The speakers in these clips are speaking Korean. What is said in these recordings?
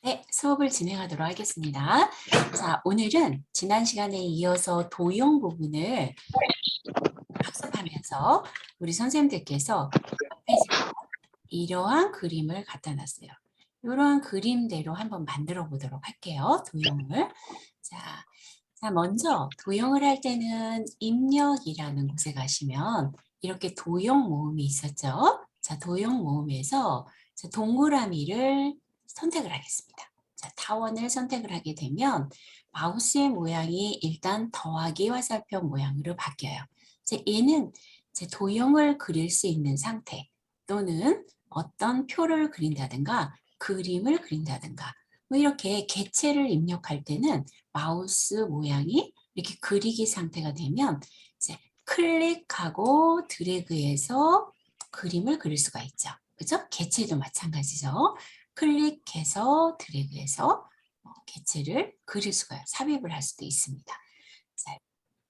네, 수업을 진행하도록 하겠습니다. 자, 오늘은 지난 시간에 이어서 도형 부분을 학습하면서 우리 선생님들께서 앞에 지금 이러한 그림을 갖다 놨어요. 이러한 그림대로 한번 만들어 보도록 할게요. 도형을. 자, 먼저 도형을 할 때는 입력이라는 곳에 가시면 이렇게 도형 모음이 있었죠. 자, 도형 모음에서 동그라미를 선택을 하겠습니다. 자, 타원을 선택을 하게 되면 마우스의 모양이 일단 더하기 화살표 모양으로 바뀌어요. 자, 얘는 제 도형을 그릴 수 있는 상태 또는 어떤 표를 그린다든가 그림을 그린다든가 뭐 이렇게 개체를 입력할 때는 마우스 모양이 이렇게 그리기 상태가 되면 이제 클릭하고 드래그해서 그림을 그릴 수가 있죠. 그죠? 개체도 마찬가지죠. 클릭해서 드래그해서 개체를 그릴 수가 삽입을 할 수도 있습니다. 자,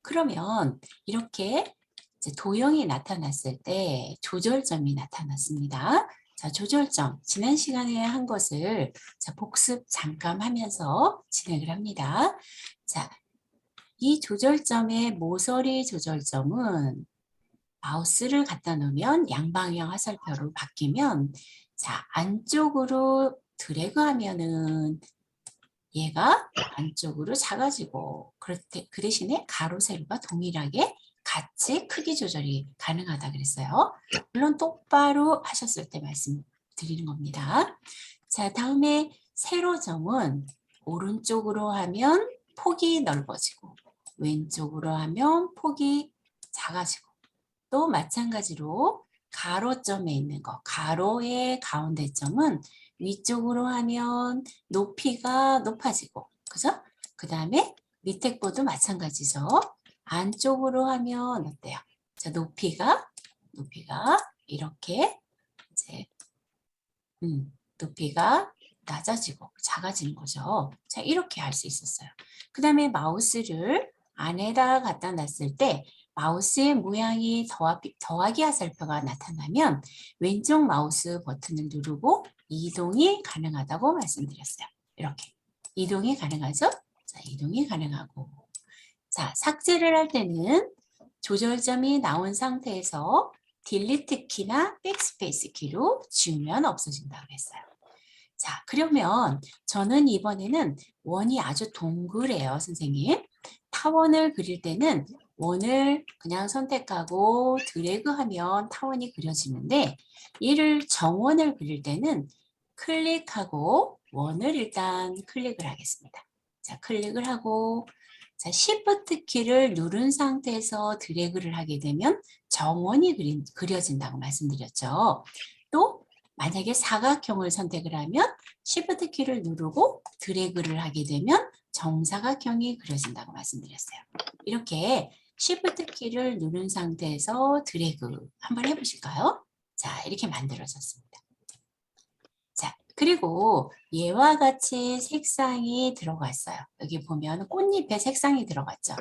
그러면 이렇게 이제 도형이 나타났을 때 조절점이 나타났습니다. 자, 조절점. 지난 시간에 한 것을 복습 잠깐 하면서 진행을 합니다. 자, 이 조절점의 모서리 조절점은 마우스를 갖다 놓으면 양방향 화살표로 바뀌면 자, 안쪽으로 드래그 하면은 얘가 안쪽으로 작아지고 그 대신에 가로 세로가 동일하게 같이 크기 조절이 가능하다 그랬어요. 물론 똑바로 하셨을 때 말씀드리는 겁니다. 자, 다음에 세로점은 오른쪽으로 하면 폭이 넓어지고 왼쪽으로 하면 폭이 작아지고 또 마찬가지로 가로점에 있는 거, 가로의 가운데 점은 위쪽으로 하면 높이가 높아지고, 그죠? 그 다음에 밑에 것도 마찬가지죠. 안쪽으로 하면 어때요? 자, 높이가 이렇게 이제 높이가 낮아지고 작아지는 거죠. 자, 이렇게 할 수 있었어요. 그 다음에 마우스를 안에다 갖다 놨을 때 마우스의 모양이 더하기 화살표가 나타나면 왼쪽 마우스 버튼을 누르고 이동이 가능하다고 말씀드렸어요. 이렇게 이동이 가능하죠? 자, 이동이 가능하고 자, 삭제를 할 때는 조절점이 나온 상태에서 딜리트 키나 백스페이스 키로 지우면 없어진다고 했어요. 자, 그러면 저는 이번에는 원이 아주 동그래요, 선생님. 타원을 그릴 때는 원을 그냥 선택하고 드래그하면 타원이 그려지는데 얘를 정원을 그릴 때는 클릭하고 원을 일단 클릭을 하겠습니다. 자, 클릭을 하고 자, Shift 키를 누른 상태에서 드래그를 하게 되면 정원이 그려진다고 말씀드렸죠. 또 만약에 사각형을 선택을 하면 Shift 키를 누르고 드래그를 하게 되면 정사각형이 그려진다고 말씀드렸어요. 이렇게 Shift 키를 누른 상태에서 드래그 한번 해보실까요? 자, 이렇게 만들어졌습니다. 자, 그리고 얘와 같이 색상이 들어갔어요. 여기 보면 꽃잎에 색상이 들어갔죠.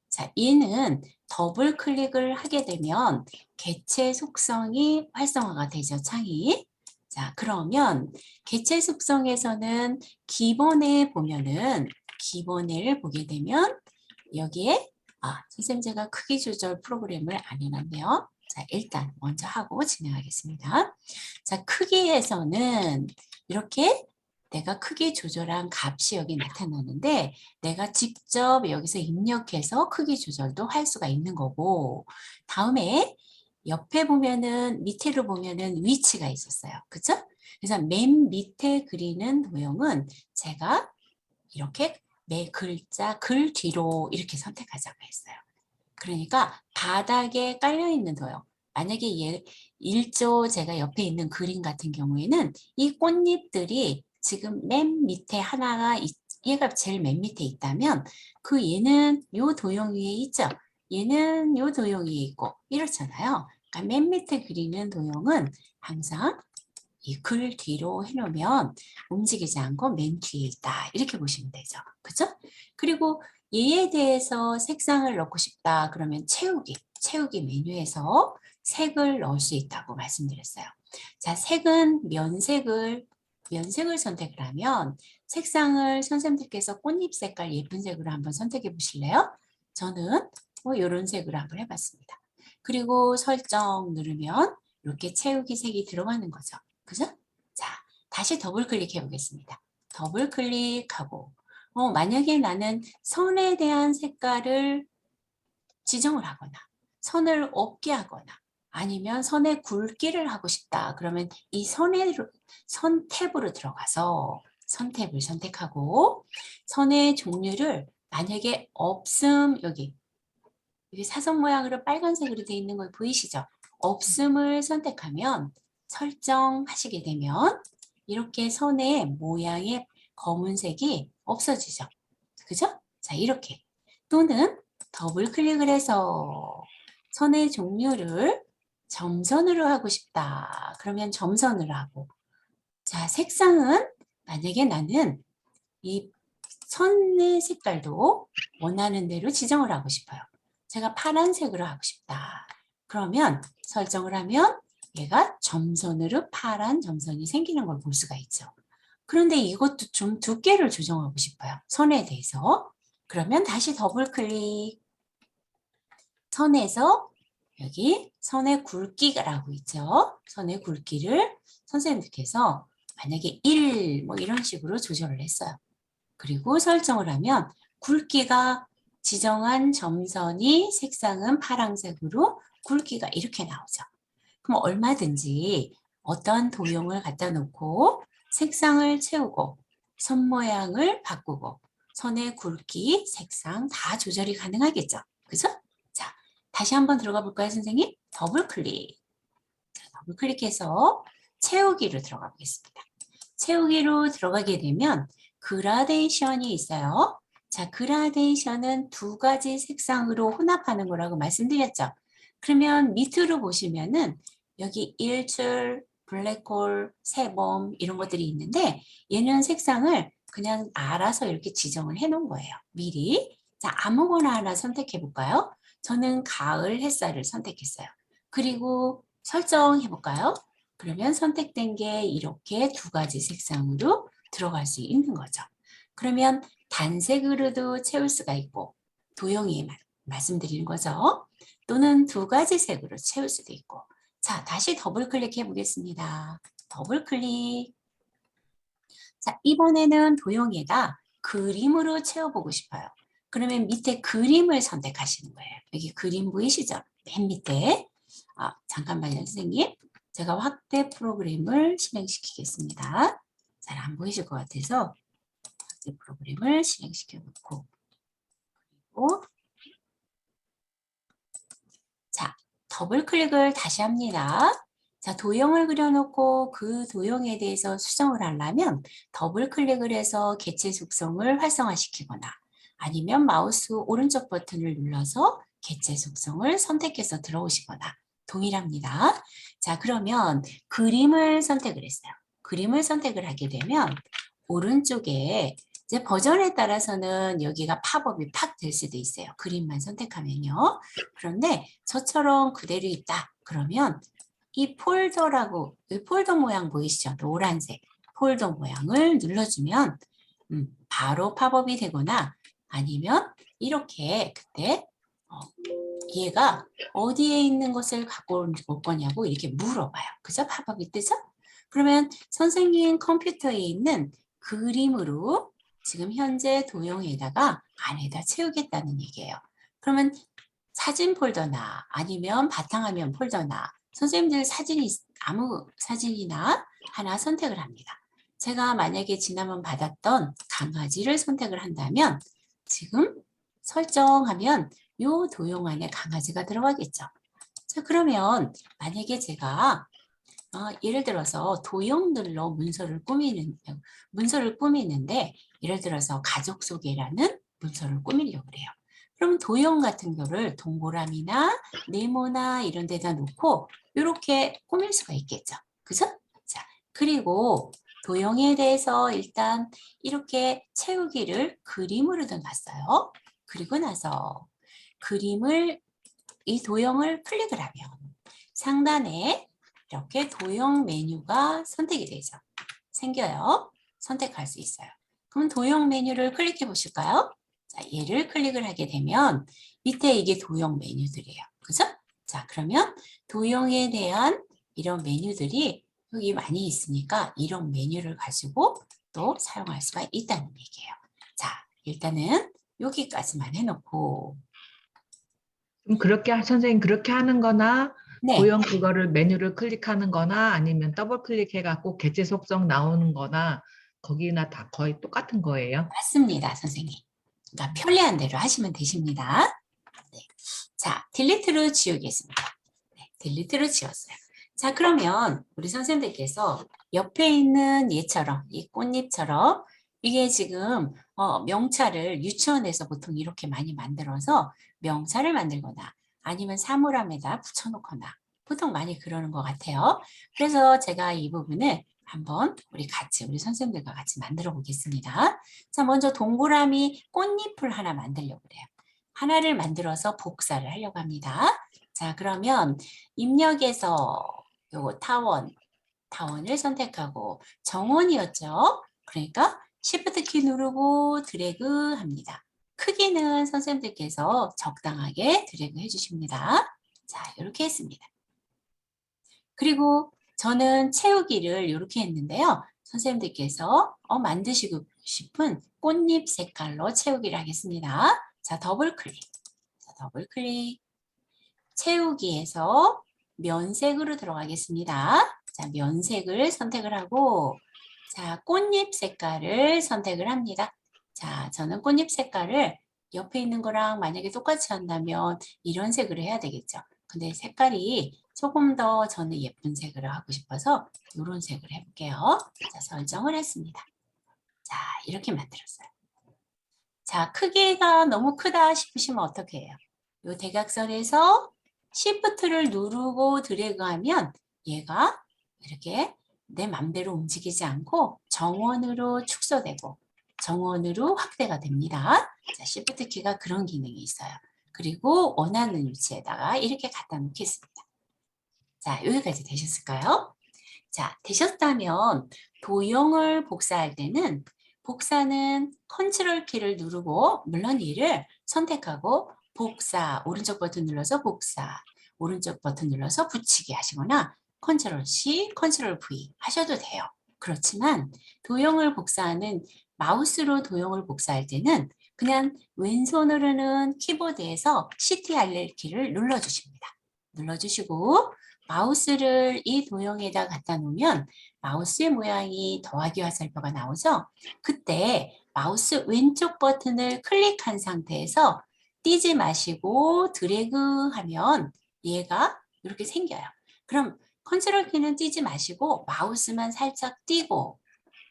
자, 얘는 더블 클릭을 하게 되면 개체 속성이 활성화가 되죠, 창이. 자, 그러면 개체 속성에서는 기본에 보면은 기본을 보게 되면 여기에 선생님 제가 크기 조절 프로그램을 안 해놨네요. 자, 일단 먼저 하고 진행하겠습니다. 자, 크기에서는 이렇게 내가 크기 조절한 값이 여기 나타나는데 내가 직접 여기서 입력해서 크기 조절도 할 수가 있는 거고 다음에 옆에 보면은 밑에로 보면은 위치가 있었어요. 그죠? 그래서 맨 밑에 그리는 도형은 제가 이렇게 매 글자 글 뒤로 이렇게 선택하자고 했어요. 그러니까 바닥에 깔려있는 도형. 만약에 얘 1조 제가 옆에 있는 그림 같은 경우에는 이 꽃잎들이 지금 맨 밑에 하나가 얘가 제일 맨 밑에 있다면 그 얘는 요 도형 위에 있죠. 얘는 요 도형 위에 있고 이렇잖아요. 그러니까 맨 밑에 그리는 도형은 항상 이 글 뒤로 해놓으면 움직이지 않고 맨 뒤에 있다. 이렇게 보시면 되죠. 그죠? 그리고 얘에 대해서 색상을 넣고 싶다. 그러면 채우기 메뉴에서 색을 넣을 수 있다고 말씀드렸어요. 자, 색은 면색을 면색을 선택을 하면 색상을 선생님들께서 꽃잎 색깔 예쁜 색으로 한번 선택해 보실래요? 저는 뭐 이런 색으로 한번 해봤습니다. 그리고 설정 누르면 이렇게 채우기 색이 들어가는 거죠. 그죠? 자, 다시 더블 클릭해 보겠습니다. 더블 클릭하고 만약에 나는 선에 대한 색깔을 지정을 하거나 선을 없게 하거나 아니면 선의 굵기를 하고 싶다. 그러면 이 선 탭으로 들어가서 선 탭을 선택하고 선의 종류를 만약에 없음 여기 사선 모양으로 빨간색으로 되어 있는 거 보이시죠? 없음을 선택하면 설정하시게 되면 이렇게 선의 모양의 검은색이 없어지죠. 그죠? 자, 이렇게. 또는 더블 클릭을 해서 선의 종류를 점선으로 하고 싶다. 그러면 점선으로 하고. 자, 색상은 만약에 나는 이 선의 색깔도 원하는 대로 지정을 하고 싶어요. 제가 파란색으로 하고 싶다. 그러면 설정을 하면 얘가 점선으로 파란 점선이 생기는 걸 볼 수가 있죠. 그런데 이것도 좀 두께를 조정하고 싶어요. 선에 대해서. 그러면 다시 더블 클릭. 선에서 여기 선의 굵기라고 있죠. 선의 굵기를 선생님께서 만약에 1 뭐 이런 식으로 조절을 했어요. 그리고 설정을 하면 굵기가 지정한 점선이 색상은 파란색으로 굵기가 이렇게 나오죠. 그럼 얼마든지 어떤 도형을 갖다 놓고 색상을 채우고 선 모양을 바꾸고 선의 굵기, 색상 다 조절이 가능하겠죠. 그죠? 자, 다시 한번 들어가 볼까요, 선생님? 더블 클릭. 자, 더블 클릭해서 채우기로 들어가 보겠습니다. 채우기로 들어가게 되면 그라데이션이 있어요. 자, 그라데이션은 두 가지 색상으로 혼합하는 거라고 말씀드렸죠. 그러면 밑으로 보시면은 여기 일출, 블랙홀, 세범 이런 것들이 있는데 얘는 색상을 그냥 알아서 이렇게 지정을 해 놓은 거예요. 미리. 자, 아무거나 하나 선택해 볼까요? 저는 가을 햇살을 선택했어요. 그리고 설정해 볼까요? 그러면 선택된 게 이렇게 두 가지 색상으로 들어갈 수 있는 거죠. 그러면 단색으로도 채울 수가 있고 도형이 말씀드리는 거죠. 또는 두 가지 색으로 채울 수도 있고. 자, 다시 더블 클릭해 보겠습니다. 더블 클릭. 자, 이번에는 도형에다 그림으로 채워보고 싶어요. 그러면 밑에 그림을 선택하시는 거예요. 여기 그림 보이시죠? 맨 밑에. 잠깐만요, 선생님. 제가 확대 프로그램을 실행시키겠습니다. 잘 안 보이실 것 같아서 확대 프로그램을 실행시켜 놓고 그리고 자, 더블 클릭을 다시 합니다. 자, 도형을 그려놓고 그 도형에 대해서 수정을 하려면 더블 클릭을 해서 개체 속성을 활성화시키거나 아니면 마우스 오른쪽 버튼을 눌러서 개체 속성을 선택해서 들어오시거나 동일합니다. 자, 그러면 그림을 선택을 했어요. 그림을 선택을 하게 되면 오른쪽에 이제 버전에 따라서는 여기가 팝업이 팍 될 수도 있어요. 그림만 선택하면요. 그런데 저처럼 그대로 있다. 그러면 이 폴더라고, 이 폴더 모양 보이시죠? 노란색 폴더 모양을 눌러주면 바로 팝업이 되거나 아니면 이렇게 그때 얘가 어디에 있는 것을 갖고 올 거냐고 이렇게 물어봐요. 그죠? 팝업이 뜨죠? 그러면 선생님 컴퓨터에 있는 그림으로 지금 현재 도형에다가 안에다 채우겠다는 얘기예요. 그러면 사진 폴더나 아니면 바탕화면 폴더나 선생님들 사진이 아무 사진이나 하나 선택을 합니다. 제가 만약에 지난번 받았던 강아지를 선택을 한다면 지금 설정하면 이 도형 안에 강아지가 들어가겠죠. 자, 그러면 만약에 제가 예를 들어서 도형들로 문서를 꾸미는데 예를 들어서 가족 소개라는 문서를 꾸미려고 그래요. 그럼 도형 같은 거를 동그라미나 네모나 이런 데다 놓고 이렇게 꾸밀 수가 있겠죠. 그죠? 자, 그리고 도형에 대해서 일단 이렇게 채우기를 그림으로도 놨어요. 그리고 나서 이 도형을 클릭을 하면 상단에 이렇게 도형 메뉴가 선택이 되죠. 생겨요. 선택할 수 있어요. 그럼 도형 메뉴를 클릭해 보실까요? 자, 얘를 클릭을 하게 되면 밑에 이게 도형 메뉴들이에요. 그죠? 자, 그러면 도형에 대한 이런 메뉴들이 여기 많이 있으니까 이런 메뉴를 가지고 또 사용할 수가 있다는 얘기예요. 자, 일단은 여기까지만 해놓고 그럼 선생님 그렇게 하는 거나 네, 도형 그거를 메뉴를 클릭하는 거나 아니면 더블 클릭해갖고 객체 속성 나오는 거나 거기나 다 거의 똑같은 거예요? 맞습니다, 선생님. 그러니까 편리한 대로 하시면 되십니다. 네. 자, 딜리트로 지우겠습니다. 네, 딜리트로 지웠어요. 자, 그러면 우리 선생님들께서 옆에 있는 얘처럼, 이 꽃잎처럼 이게 지금 명찰을 유치원에서 보통 이렇게 많이 만들어서 명찰을 만들거나 아니면 사물함에다 붙여놓거나 보통 많이 그러는 것 같아요. 그래서 제가 이 부분을 한번 우리 선생님들과 같이 만들어 보겠습니다. 자, 먼저 동그라미 꽃잎을 하나 만들려고 그래요. 하나를 만들어서 복사를 하려고 합니다. 자, 그러면 입력에서 요거 타원을 선택하고 정원이었죠. 그러니까 Shift 키 누르고 드래그 합니다. 크기는 선생님들께서 적당하게 드래그 해주십니다. 자, 이렇게 했습니다. 그리고 저는 채우기를 이렇게 했는데요. 선생님들께서 만드시고 싶은 꽃잎 색깔로 채우기를 하겠습니다. 자, 더블 클릭. 자, 더블 클릭. 채우기에서 면색으로 들어가겠습니다. 자, 면색을 선택을 하고 자, 꽃잎 색깔을 선택을 합니다. 자, 저는 꽃잎 색깔을 옆에 있는 거랑 만약에 똑같이 한다면 이런 색으로 해야 되겠죠. 근데 색깔이 조금 더 저는 예쁜 색으로 하고 싶어서 이런 색을 해볼게요. 자, 설정을 했습니다. 자, 이렇게 만들었어요. 자, 크기가 너무 크다 싶으시면 어떻게 해요? 이 대각선에서 Shift를 누르고 드래그하면 얘가 이렇게 내 맘대로 움직이지 않고 정원으로 축소되고 정원으로 확대가 됩니다. 자, Shift 키가 그런 기능이 있어요. 그리고 원하는 위치에다가 이렇게 갖다 놓겠습니다. 자, 여기까지 되셨을까요? 자, 되셨다면 도형을 복사할 때는 복사는 컨트롤 키를 누르고 물론 이를 선택하고 복사 오른쪽 버튼 눌러서 복사 오른쪽 버튼 눌러서 붙이기 하시거나 컨트롤 C, 컨트롤 V 하셔도 돼요. 그렇지만 도형을 복사하는 마우스로 도형을 복사할 때는 그냥 왼손으로는 키보드에서 CTRL 키를 눌러주십니다. 눌러주시고 마우스를 이 도형에다 갖다 놓으면 마우스의 모양이 더하기 화살표가 나오죠. 그때 마우스 왼쪽 버튼을 클릭한 상태에서 띄지 마시고 드래그 하면 얘가 이렇게 생겨요. 그럼 컨트롤 키는 띄지 마시고 마우스만 살짝 띄고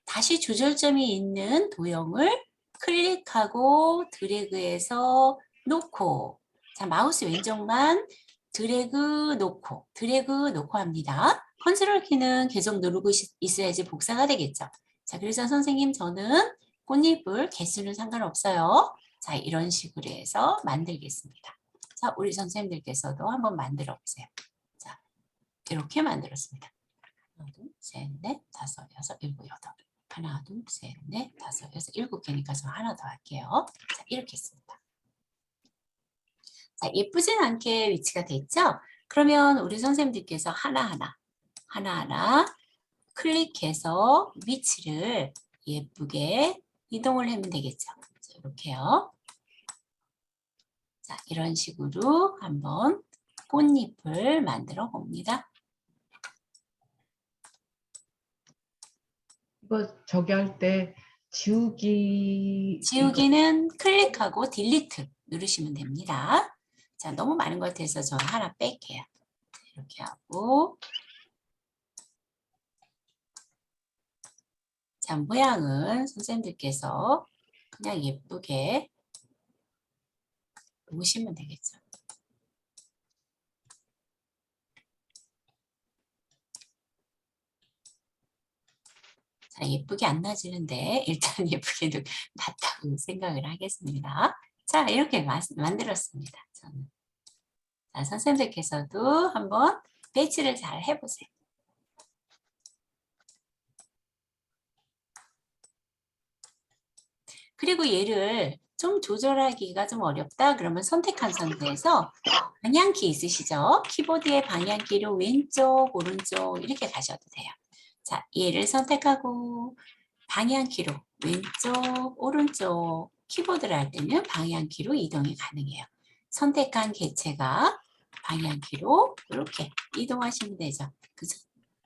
다시 조절점이 있는 도형을 클릭하고 드래그해서 놓고 자 마우스 왼쪽만 드래그 놓고 합니다. 컨트롤 키는 계속 누르고 있어야지 복사가 되겠죠. 자, 그래서 선생님 저는 꽃잎을 개수는 상관없어요. 자, 이런 식으로 해서 만들겠습니다. 자, 우리 선생님들께서도 한번 만들어 보세요. 자, 이렇게 만들었습니다. 하나, 둘, 셋, 넷, 다섯, 여섯, 일곱, 여덟. 하나, 둘, 셋, 넷, 다섯, 여섯, 일곱 개니까 저 하나 더 할게요. 자, 이렇게 했습니다. 자, 예쁘진 않게 위치가 됐죠? 그러면 우리 선생님들께서 하나하나 클릭해서 위치를 예쁘게 이동을 하면 되겠죠. 자, 이렇게요. 자, 이런 식으로 한번 꽃잎을 만들어 봅니다. 이거 저기 할 때 지우기 이거 지우기는 클릭하고 딜리트 누르시면 됩니다. 자, 너무 많은 것 같아서 저 하나 뺄게요. 이렇게 하고 자, 모양은 선생님들께서 그냥 예쁘게 놓으시면 되겠죠. 자, 예쁘게 안 나지는데 일단 예쁘게도 났다고 생각을 하겠습니다. 자, 이렇게 만들었습니다. 저는. 자, 선생님들께서도 한번 배치를 잘 해보세요. 그리고 얘를 좀 조절하기가 좀 어렵다. 그러면 선택한 상태에서 방향키 있으시죠? 키보드의 방향키로 왼쪽, 오른쪽 이렇게 가셔도 돼요. 자, 얘를 선택하고 방향키로 왼쪽, 오른쪽 키보드를 할 때는 방향키로 이동이 가능해요. 선택한 개체가 방향키로 이렇게 이동하시면 되죠. 그죠?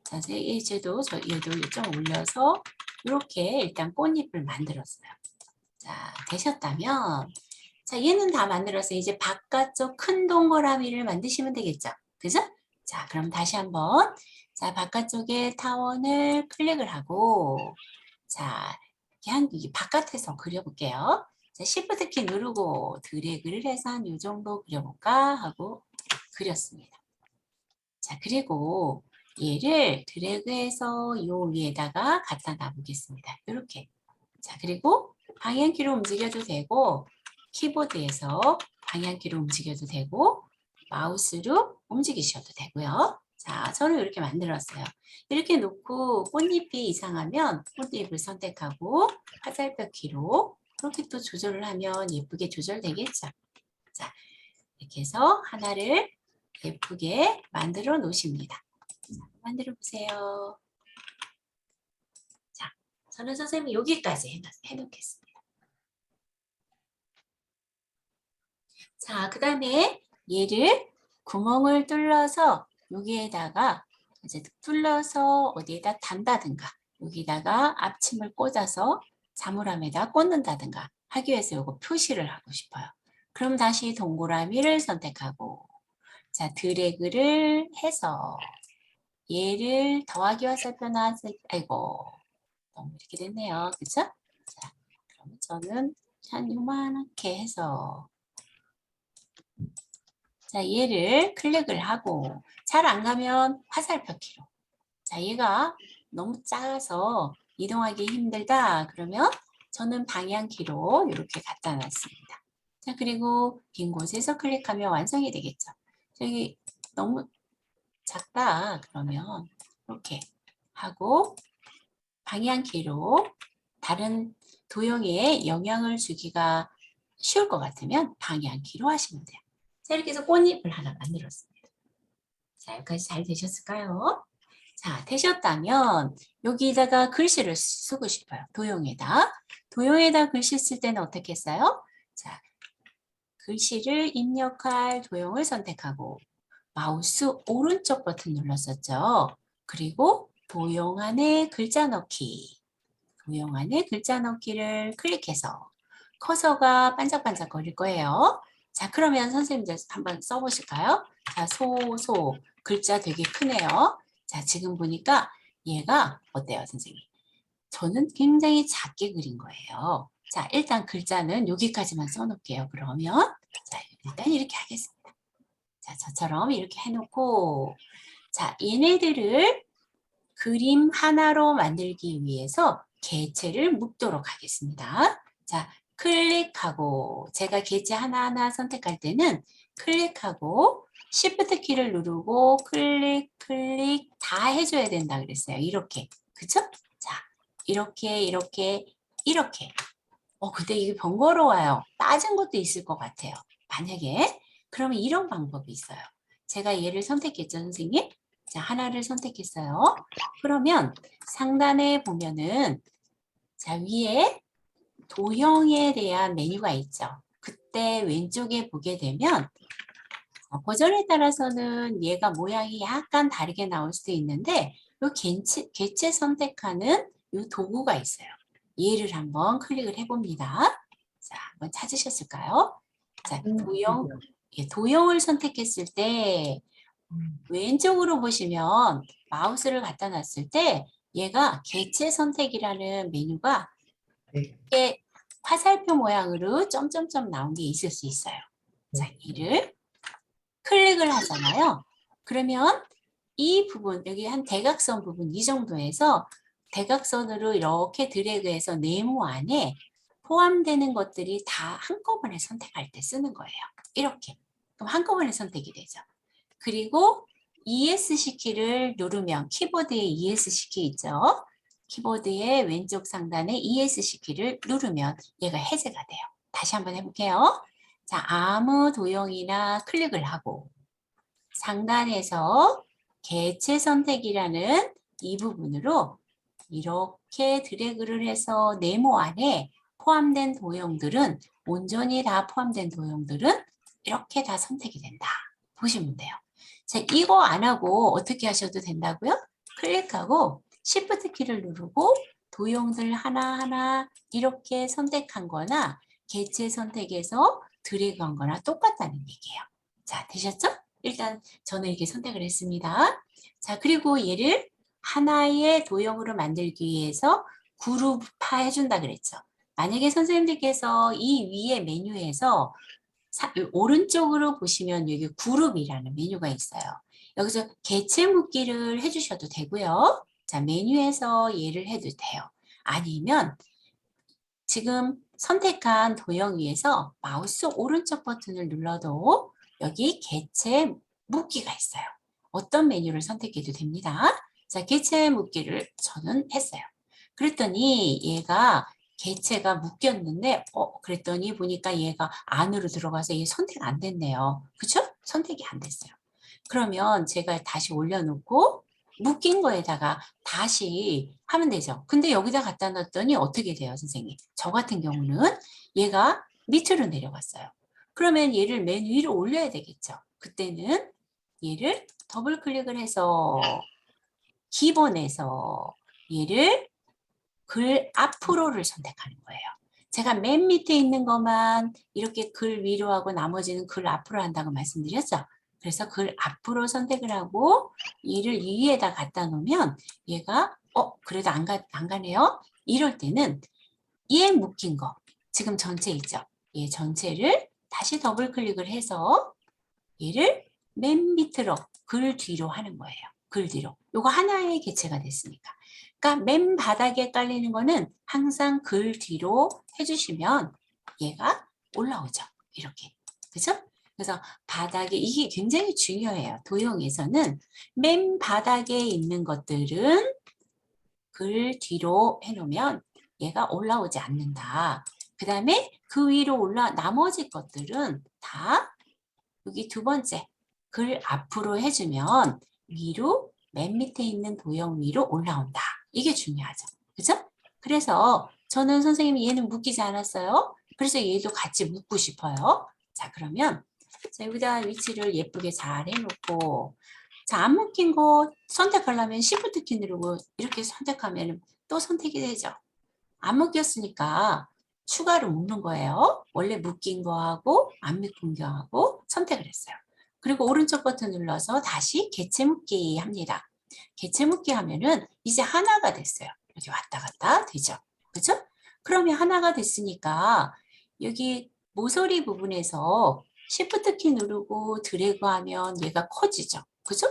자, 얘도 얘도 좀 올려서 이렇게 일단 꽃잎을 만들었어요. 자, 되셨다면 자, 얘는 다 만들었어요. 이제 바깥쪽 큰 동그라미를 만드시면 되겠죠. 그죠? 자, 그럼 다시 한번 자, 바깥쪽에 타원을 클릭을 하고 자, 이렇게 바깥에서 그려볼게요. 자, Shift 키 누르고 드래그를 해서 한 이 정도 그려볼까 하고 그렸습니다. 자, 그리고 얘를 드래그해서 요 위에다가 갖다 놔보겠습니다. 이렇게. 자, 그리고 방향키로 움직여도 되고 키보드에서 방향키로 움직여도 되고 마우스로 움직이셔도 되고요. 자, 저는 이렇게 만들었어요. 이렇게 놓고 꽃잎이 이상하면 꽃잎을 선택하고 화살표 키로 그렇게 또 조절을 하면 예쁘게 조절되겠죠. 자, 이렇게 해서 하나를 예쁘게 만들어 놓으십니다. 만들어 보세요. 자, 저는 선생님이 여기까지 해놓겠습니다. 자, 그 다음에 얘를 구멍을 뚫어서 여기에다가 이제 뚫어서 어디에다 단다든가 여기다가 앞침을 꽂아서 자물함에다 꽂는다든가 하기 위해서 이거 표시를 하고 싶어요. 그럼 다시 동그라미를 선택하고 자, 드래그를 해서 얘를 더하기 화살표 나왔을 아이고 너무 이렇게 됐네요. 그쵸? 자, 그럼 저는 한 요만하게 해서 자, 얘를 클릭을 하고 잘 안 가면 화살표 키로 자, 얘가 너무 작아서 이동하기 힘들다 그러면 저는 방향키로 이렇게 갖다 놨습니다. 자, 그리고 빈 곳에서 클릭하면 완성이 되겠죠. 저기 너무 작다 그러면 이렇게 하고 방향키로 다른 도형에 영향을 주기가 쉬울 것 같으면 방향키로 하시면 돼요. 자, 이렇게 해서 꽃잎을 하나 만들었습니다. 자, 여기까지 잘 되셨을까요? 자, 되셨다면 여기다가 글씨를 쓰고 싶어요. 도형에다. 도형에다 글씨 쓸 때는 어떻게 써요? 자, 글씨를 입력할 도형을 선택하고 마우스 오른쪽 버튼 눌렀었죠. 그리고 도형 안에 글자 넣기. 도형 안에 글자 넣기를 클릭해서 커서가 반짝반짝 거릴 거예요. 자, 그러면 선생님들 한번 써보실까요? 자, 소, 글자 되게 크네요. 자, 지금 보니까 얘가 어때요, 선생님? 저는 굉장히 작게 그린 거예요. 자, 일단 글자는 여기까지만 써놓을게요. 그러면 자, 일단 이렇게 하겠습니다. 자, 저처럼 이렇게 해놓고 자, 얘네들을 그림 하나로 만들기 위해서 개체를 묶도록 하겠습니다. 자, 클릭하고 제가 개체 하나하나 선택할 때는 클릭하고 Shift 키를 누르고 클릭 다 해줘야 된다 그랬어요. 이렇게. 그쵸? 자, 이렇게. 근데 이게 번거로워요. 빠진 것도 있을 것 같아요. 만약에 그러면 이런 방법이 있어요. 제가 얘를 선택했죠, 선생님? 자, 하나를 선택했어요. 그러면 상단에 보면은 자, 위에 도형에 대한 메뉴가 있죠. 그때 왼쪽에 보게 되면 버전에 따라서는 얘가 모양이 약간 다르게 나올 수도 있는데 이 개체 선택하는 이 도구가 있어요. 얘를 한번 클릭을 해봅니다. 자, 한번 찾으셨을까요? 자, 도형을 선택했을 때 왼쪽으로 보시면 마우스를 갖다 놨을 때 얘가 개체 선택이라는 메뉴가 이렇게 화살표 모양으로 점점점 나온 게 있을 수 있어요. 자, 얘를 클릭을 하잖아요. 그러면 이 부분, 여기 한 대각선 부분 이 정도에서 대각선으로 이렇게 드래그해서 네모 안에 포함되는 것들이 다 한꺼번에 선택할 때 쓰는 거예요. 이렇게. 그럼 한꺼번에 선택이 되죠. 그리고 ESC 키를 누르면 키보드에 ESC 키 있죠. 키보드의 왼쪽 상단에 ESC 키를 누르면 얘가 해제가 돼요. 다시 한번 해볼게요. 자, 아무 도형이나 클릭을 하고 상단에서 개체 선택이라는 이 부분으로 이렇게 드래그를 해서 네모 안에 포함된 도형들은 온전히 다 포함된 도형들은 이렇게 다 선택이 된다. 보시면 돼요. 자, 이거 안 하고 어떻게 하셔도 된다고요? 클릭하고 Shift 키를 누르고 도형들 하나하나 이렇게 선택한 거나 개체 선택해서 드래그 한 거나 똑같다는 얘기예요. 자, 되셨죠? 일단 저는 이렇게 선택을 했습니다. 자, 그리고 얘를 하나의 도형으로 만들기 위해서 그룹화 해준다 그랬죠. 만약에 선생님들께서 이 위에 메뉴에서 오른쪽으로 보시면 여기 그룹이라는 메뉴가 있어요. 여기서 개체 묶기를 해주셔도 되고요. 자, 메뉴에서 얘를 해도 돼요. 아니면 지금 선택한 도형 위에서 마우스 오른쪽 버튼을 눌러도 여기 개체 묶기가 있어요. 어떤 메뉴를 선택해도 됩니다. 자, 개체 묶기를 저는 했어요. 그랬더니 얘가 개체가 묶였는데 그랬더니 보니까 얘가 안으로 들어가서 얘 선택 안 됐네요. 그쵸? 선택이 안 됐어요. 그러면 제가 다시 올려놓고 묶인 거에다가 다시 하면 되죠. 근데 여기다 갖다 놨더니 어떻게 돼요, 선생님? 저 같은 경우는 얘가 밑으로 내려갔어요. 그러면 얘를 맨 위로 올려야 되겠죠. 그때는 얘를 더블 클릭을 해서 기본에서 얘를 글 앞으로를 선택하는 거예요. 제가 맨 밑에 있는 것만 이렇게 글 위로 하고 나머지는 글 앞으로 한다고 말씀드렸죠. 그래서 글 앞으로 선택을 하고 얘를 위에다 갖다 놓으면 얘가 그래도 안 가네요. 이럴 때는 얘 묶인 거 지금 전체 있죠. 얘 전체를 다시 더블 클릭을 해서 얘를 맨 밑으로 글 뒤로 하는 거예요. 글 뒤로. 요거 하나의 개체가 됐으니까. 그러니까 맨 바닥에 깔리는 거는 항상 글 뒤로 해주시면 얘가 올라오죠. 이렇게. 그죠? 그래서 바닥에 이게 굉장히 중요해요. 도형에서는 맨 바닥에 있는 것들은 글 뒤로 해놓으면 얘가 올라오지 않는다. 그 다음에 그 위로 나머지 것들은 다 여기 두 번째 글 앞으로 해주면 위로 맨 밑에 있는 도형 위로 올라온다. 이게 중요하죠. 그죠? 그래서 저는 선생님이 얘는 묶이지 않았어요. 그래서 얘도 같이 묶고 싶어요. 자, 그러면 자, 여기다 위치를 예쁘게 잘 해놓고 자, 안 묶인 거 선택하려면 Shift 키 누르고 이렇게 선택하면 또 선택이 되죠. 안 묶였으니까 추가로 묶는 거예요. 원래 묶인 거하고 안 묶인 거하고 선택을 했어요. 그리고 오른쪽 버튼 눌러서 다시 개체 묶기 합니다. 개체 묶기 하면은 이제 하나가 됐어요. 이렇게 왔다 갔다 되죠. 그죠? 그러면 하나가 됐으니까 여기 모서리 부분에서 Shift 키 누르고 드래그 하면 얘가 커지죠. 그죠?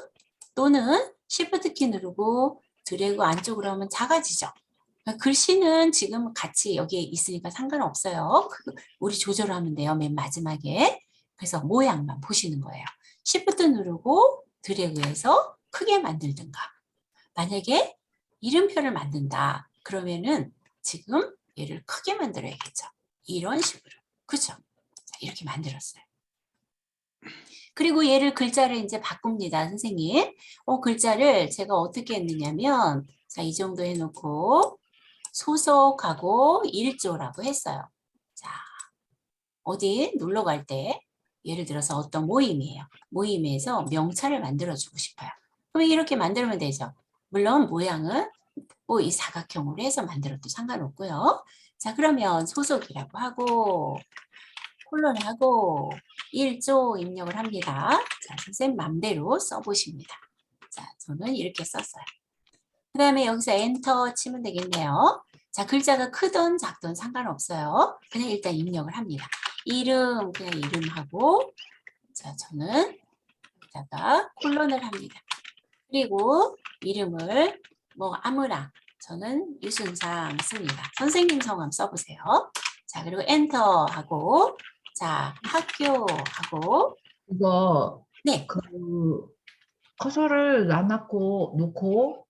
또는 Shift 키 누르고 드래그 안쪽으로 하면 작아지죠. 글씨는 지금 같이 여기에 있으니까 상관없어요. 우리 조절하면 돼요. 맨 마지막에. 그래서 모양만 보시는 거예요. Shift 누르고 드래그해서 크게 만들든가. 만약에 이름표를 만든다. 그러면은 지금 얘를 크게 만들어야겠죠. 이런 식으로. 그죠? 이렇게 만들었어요. 그리고 얘를 글자를 이제 바꿉니다, 선생님. 글자를 제가 어떻게 했느냐면, 자, 이 정도 해놓고, 소속하고 일조라고 했어요. 자, 어디 놀러 갈 때, 예를 들어서 어떤 모임이에요. 모임에서 명찰을 만들어주고 싶어요. 그럼 이렇게 만들면 되죠. 물론 모양은 뭐 이 사각형으로 해서 만들어도 상관없고요. 자, 그러면 소속이라고 하고, 콜론하고, 일조 입력을 합니다. 자, 선생님 맘대로 써보십니다. 자, 저는 이렇게 썼어요. 그 다음에 여기서 엔터 치면 되겠네요. 자, 글자가 크든 작든 상관없어요. 그냥 일단 입력을 합니다. 이름, 그냥 이름하고, 자, 저는 여기다가 콜론을 합니다. 그리고 이름을 뭐 아무나, 저는 유순상 씁니다. 선생님 성함 써보세요. 자, 그리고 엔터 하고, 자, 학교 하고, 이거 네, 그 커서를 놓고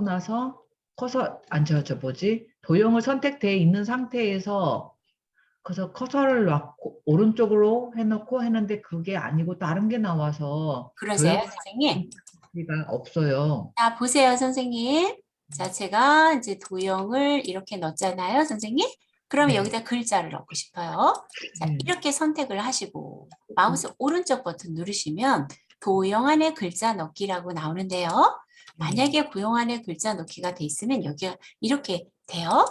나서 커서 저 뭐지? 도형을 선택돼 있는 상태에서 그래서 커서를 놨고 오른쪽으로 해놓고 했는데 그게 아니고 다른 게 나와서 그러세요, 도형 선생님? 가 없어요. 자, 보세요, 선생님. 자, 제가 이제 도형을 이렇게 넣었잖아요, 선생님. 그러면 네. 여기다 글자를 넣고 싶어요. 자, 네. 이렇게 선택을 하시고 마우스 오른쪽 버튼 누르시면 도형 안에 글자 넣기라고 나오는데요. 만약에 도형 안에 글자 넣기가 돼 있으면 여기가 이렇게 돼요.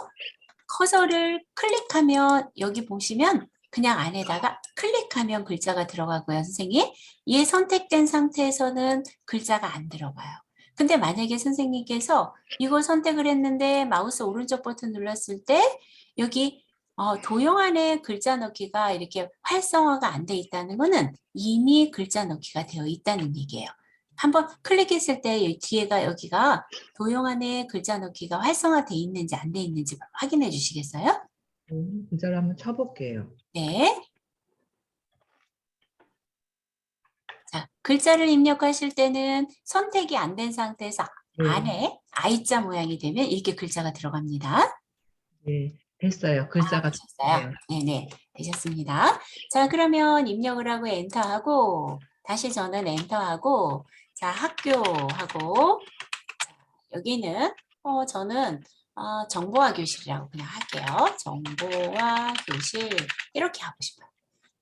커서를 클릭하면 여기 보시면 그냥 안에다가 클릭하면 글자가 들어가고요, 선생님. 얘 선택된 상태에서는 글자가 안 들어가요. 근데 만약에 선생님께서 이걸 선택을 했는데 마우스 오른쪽 버튼 눌렀을 때 여기 도형 안에 글자 넣기가 이렇게 활성화가 안 돼 있다는 거는 이미 글자 넣기가 되어 있다는 얘기예요. 한번 클릭했을 때 뒤에가 여기가 도형 안에 글자 넣기가 활성화돼 있는지 안 돼 있는지 확인해 주시겠어요? 글자를 한번 쳐볼게요. 네. 자, 글자를 입력하실 때는 선택이 안 된 상태에서 네. 안에 I자 모양이 되면 이렇게 글자가 들어갑니다. 네, 됐어요. 글자가 되셨어요? 네네, 되셨습니다. 자, 그러면 입력을 하고 엔터하고 다시 저는 엔터하고 자, 학교하고 자, 여기는 저는 정보화 교실이라고 그냥 할게요. 정보화 교실 이렇게 하고 싶어요.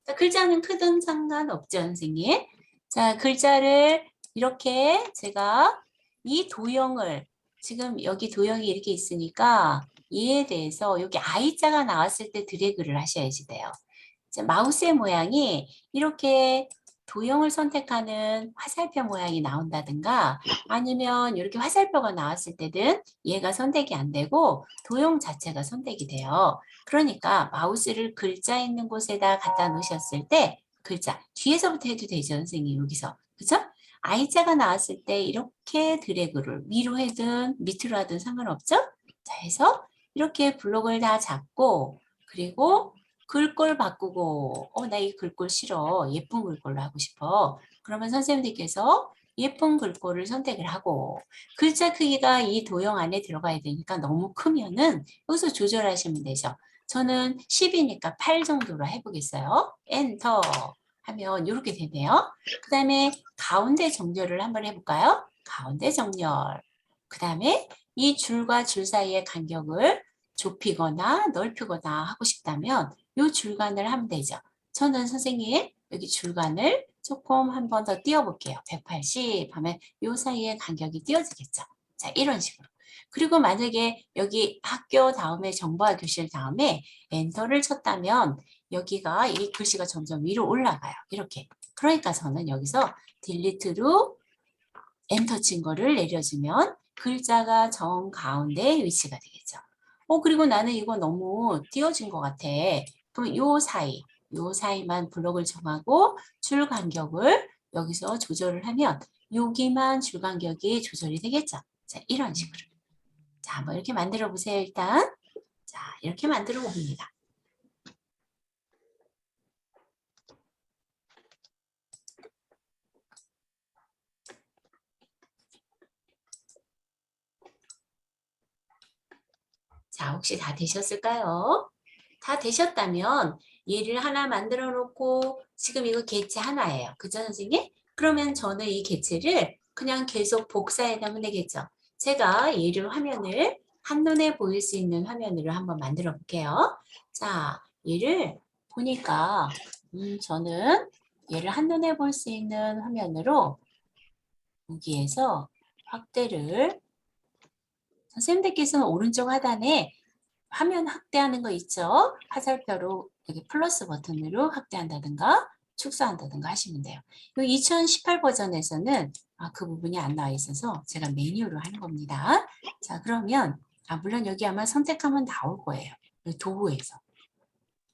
자, 글자는 크든 상관없죠, 선생님. 자, 글자를 이렇게 제가 이 도형을 지금 여기 도형이 이렇게 있으니까 이에 대해서 여기 I자가 나왔을 때 드래그를 하셔야지 돼요. 자, 마우스의 모양이 이렇게 도형을 선택하는 화살표 모양이 나온다든가 아니면 이렇게 화살표가 나왔을 때는 얘가 선택이 안 되고 도형 자체가 선택이 돼요. 그러니까 마우스를 글자 있는 곳에다 갖다 놓으셨을 때 글자 뒤에서부터 해도 되죠, 선생님 여기서. 그죠? I자가 나왔을 때 이렇게 드래그를 위로 하든 밑으로 하든 상관없죠? 자, 해서 이렇게 블록을 다 잡고 그리고 글꼴 바꾸고 나 이 글꼴 싫어. 예쁜 글꼴로 하고 싶어. 그러면 선생님들께서 예쁜 글꼴을 선택을 하고 글자 크기가 이 도형 안에 들어가야 되니까 너무 크면은 여기서 조절하시면 되죠. 저는 10이니까 8 정도로 해보겠어요. 엔터 하면 이렇게 되네요. 그 다음에 가운데 정렬을 한번 해볼까요? 가운데 정렬. 그 다음에 이 줄과 줄 사이의 간격을 좁히거나 넓히거나 하고 싶다면 이 줄간을 하면 되죠. 저는 선생님 여기 줄간을 조금 한 번 더 띄워볼게요. 180 하면 이 사이에 간격이 띄워지겠죠. 자, 이런 식으로. 그리고 만약에 여기 학교 다음에 정보화 교실 다음에 엔터를 쳤다면 여기가 이 글씨가 점점 위로 올라가요. 이렇게. 그러니까 저는 여기서 딜리트로 엔터 친 거를 내려주면 글자가 정 가운데 위치가 되겠죠. 그리고 나는 이거 너무 띄어진 것 같아. 그럼 요 사이만 블록을 정하고 줄 간격을 여기서 조절을 하면 여기만 줄 간격이 조절이 되겠죠. 자, 이런 식으로. 자, 한번 이렇게 만들어 보세요, 일단. 자, 이렇게 만들어 봅니다. 자, 혹시 다 되셨을까요? 다 되셨다면 얘를 하나 만들어 놓고 지금 이거 개체 하나예요. 그죠, 선생님? 그러면 저는 이 개체를 그냥 계속 복사해 놓으면 되겠죠. 제가 얘를 화면을 한눈에 보일 수 있는 화면으로 한번 만들어 볼게요. 자, 얘를 보니까 저는 얘를 한눈에 볼 수 있는 화면으로 여기에서 확대를 선생님들께서는 오른쪽 하단에 화면 확대하는 거 있죠? 화살표로 여기 플러스 버튼으로 확대한다든가 축소한다든가 하시면 돼요. 2018 버전에서는 그 부분이 안 나와 있어서 제가 메뉴로 하는 겁니다. 자, 그러면 물론 여기 아마 선택하면 나올 거예요. 도구에서.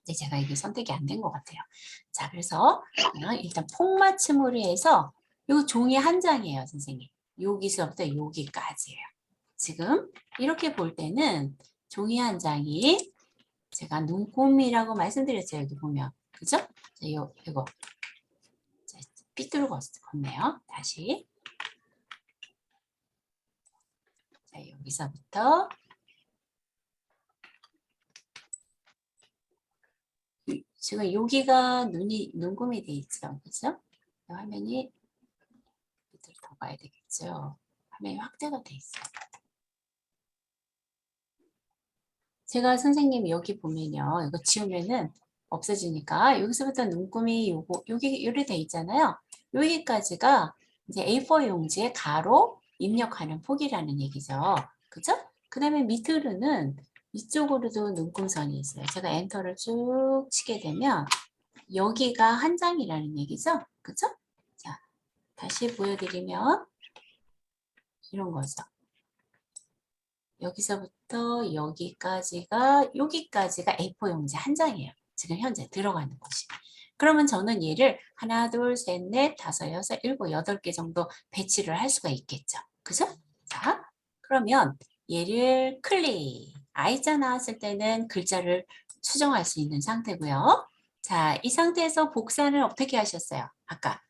근데 제가 이게 선택이 안 된 것 같아요. 자, 그래서 일단 폭맞춤으로 해서 이 종이 한 장이에요, 선생님. 여기서부터 여기까지예요. 지금 이렇게 볼 때는 종이 한 장이 제가 눈곱이라고 말씀드렸죠. 여기 보면. 그죠? 자, 이거. 자, 삐뚤어 걷네요. 다시. 자, 자, 여기서부터 지금 여기가 눈금이 돼 있죠. 그죠? 화면이 밑으로 더 가야 되겠죠. 화면이 확대가 돼 있어요. 제가 선생님 여기 보면요. 이거 지우면은 없어지니까 여기서부터 눈금이 여기 요리 돼 있잖아요. 여기까지가 이제 A4 용지에 가로 입력하는 폭이라는 얘기죠. 그죠? 그 다음에 밑으로는 이쪽으로도 눈금선이 있어요. 제가 엔터를 쭉 치게 되면 여기가 한 장이라는 얘기죠. 그죠? 자, 다시 보여드리면 이런 거죠. 여기서부터 여기까지가 A4 용지 한 장이에요. 지금 현재 들어가는 곳이. 그러면 저는 얘를 하나, 둘, 셋, 넷, 다섯, 여섯, 일곱, 여덟 개 정도 배치를 할 수가 있겠죠. 그죠? 자, 그러면 얘를 클릭. I자 나왔을 때는 글자를 수정할 수 있는 상태고요. 자, 이 상태에서 복사는 어떻게 하셨어요? 아까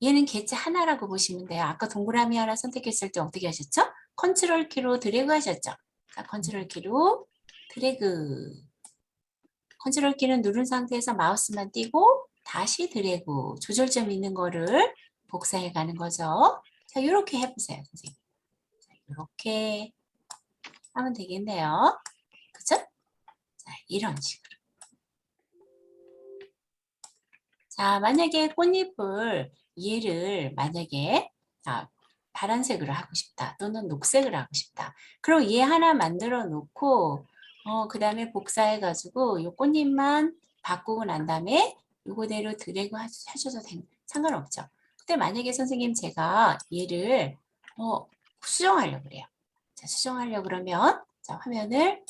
얘는 개체 하나라고 보시면 돼요. 아까 동그라미 하나 선택했을 때 어떻게 하셨죠? 컨트롤 키로 드래그 하셨죠? 자, 컨트롤 키로 드래그. 컨트롤 키는 누른 상태에서 마우스만 띄고 다시 드래그. 조절점 있는 거를 복사해 가는 거죠. 자, 이렇게 해보세요, 선생님. 자, 이렇게 하면 되겠네요. 그죠? 자, 이런 식으로. 자, 만약에 꽃잎을 얘를 만약에 파란색으로 하고 싶다 또는 녹색으로 하고 싶다. 그럼 얘 하나 만들어 놓고 그 다음에 복사해 가지고 이 꽃잎만 바꾸고 난 다음에 이거대로 드래그 하셔도 상관없죠. 근데 만약에 선생님 제가 얘를 수정하려고 그래요. 자, 수정하려고 그러면 자, 화면을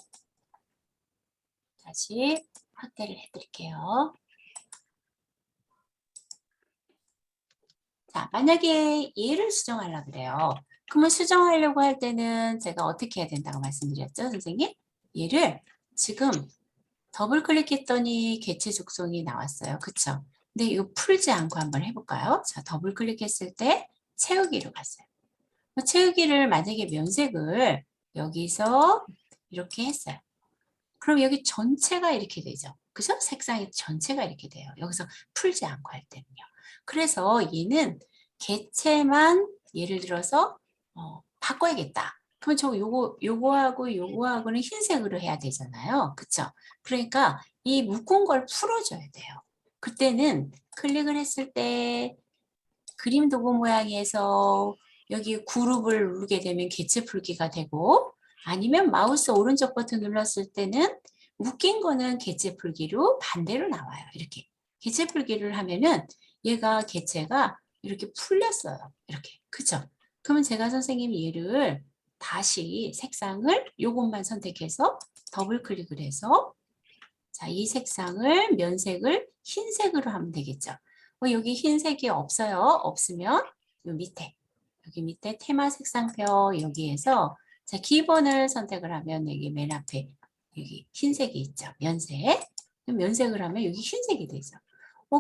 다시 확대를 해 드릴게요. 자, 만약에 얘를 수정하려고 그래요. 그러면 수정하려고 할 때는 제가 어떻게 해야 된다고 말씀드렸죠, 선생님? 얘를 지금 더블 클릭했더니 개체 적성이 나왔어요. 그쵸? 근데 이거 풀지 않고 한번 해볼까요? 자, 더블 클릭했을 때 채우기로 갔어요. 채우기를 만약에 면색을 여기서 이렇게 했어요. 그럼 여기 전체가 이렇게 되죠. 그죠? 색상이 전체가 이렇게 돼요. 여기서 풀지 않고 할 때는요. 그래서 얘는 개체만 예를 들어서 바꿔야겠다. 그럼 저 요거하고 요거하고는 흰색으로 해야 되잖아요. 그쵸? 그러니까 이 묶은 걸 풀어줘야 돼요. 그때는 클릭을 했을 때 그림 도구 모양에서 여기 그룹을 누르게 되면 개체 풀기가 되고 아니면 마우스 오른쪽 버튼 눌렀을 때는 묶인 거는 개체 풀기로 반대로 나와요. 이렇게 개체 풀기를 하면은 얘가 개체가 이렇게 풀렸어요. 이렇게 그죠? 그러면 제가 선생님 얘를 다시 색상을 요것만 선택해서 더블 클릭을 해서 자, 이 색상을 면색을 흰색으로 하면 되겠죠. 여기 흰색이 없어요. 없으면 요 밑에 여기 밑에 테마 색상표 여기에서 자, 기본을 선택을 하면 여기 맨 앞에 여기 흰색이 있죠. 면색. 면색을 하면 여기 흰색이 되죠.